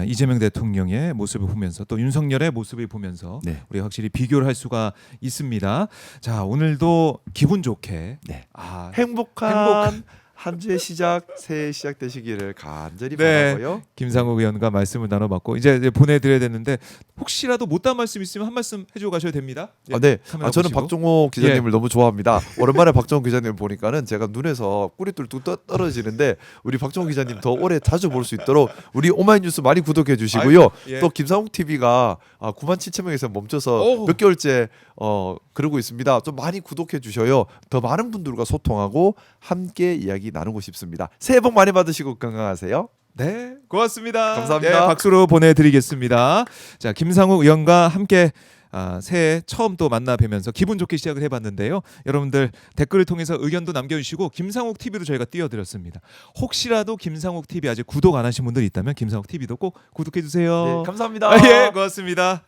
이재명 대통령의 모습을 보면서 또 윤석열의 모습을 보면서 네. 우리가 확실히 비교를 할 수가 있습니다. 자, 오늘도 기분 좋게 네. 아, 행복한 한 주의 시작, 새해 시작되시기를 간절히 네. 바라고요. 김상욱 의원과 말씀을 나눠봤고 이제 보내드려야 되는데 혹시라도 못다한 말씀 있으면 한 말씀 해주고 가셔도 됩니다. 예, 네. 카메라 저는 보시고. 박종호 기자님을 너무 좋아합니다. 오랜만에 박종호 기자님 보니까는 제가 눈에서 꿀이 뚝뚝 떨어지는데 우리 박종호 기자님 더 오래 자주 볼 수 있도록 우리 오마이뉴스 많이 구독해 주시고요. 아이고, 예. 또 김상욱 TV가 9만 7천 명에서 멈춰서 오우. 몇 개월째 그러고 있습니다. 좀 많이 구독해 주셔요. 더 많은 분들과 소통하고 함께 이야기 나누고 싶습니다. 새해 복 많이 받으시고 건강하세요. 네, 고맙습니다. 감사합니다. 네, 박수로 보내드리겠습니다. 자, 김상욱 의원과 함께 새해 처음 또 만나 뵈면서 기분 좋게 시작을 해봤는데요. 여러분들 댓글을 통해서 의견도 남겨주시고 김상욱 TV로 저희가 띄워드렸습니다. 혹시라도 김상욱 TV 아직 구독 안 하신 분들이 있다면 김상욱 TV도 꼭 구독해 주세요. 네, 감사합니다. 예, 고맙습니다.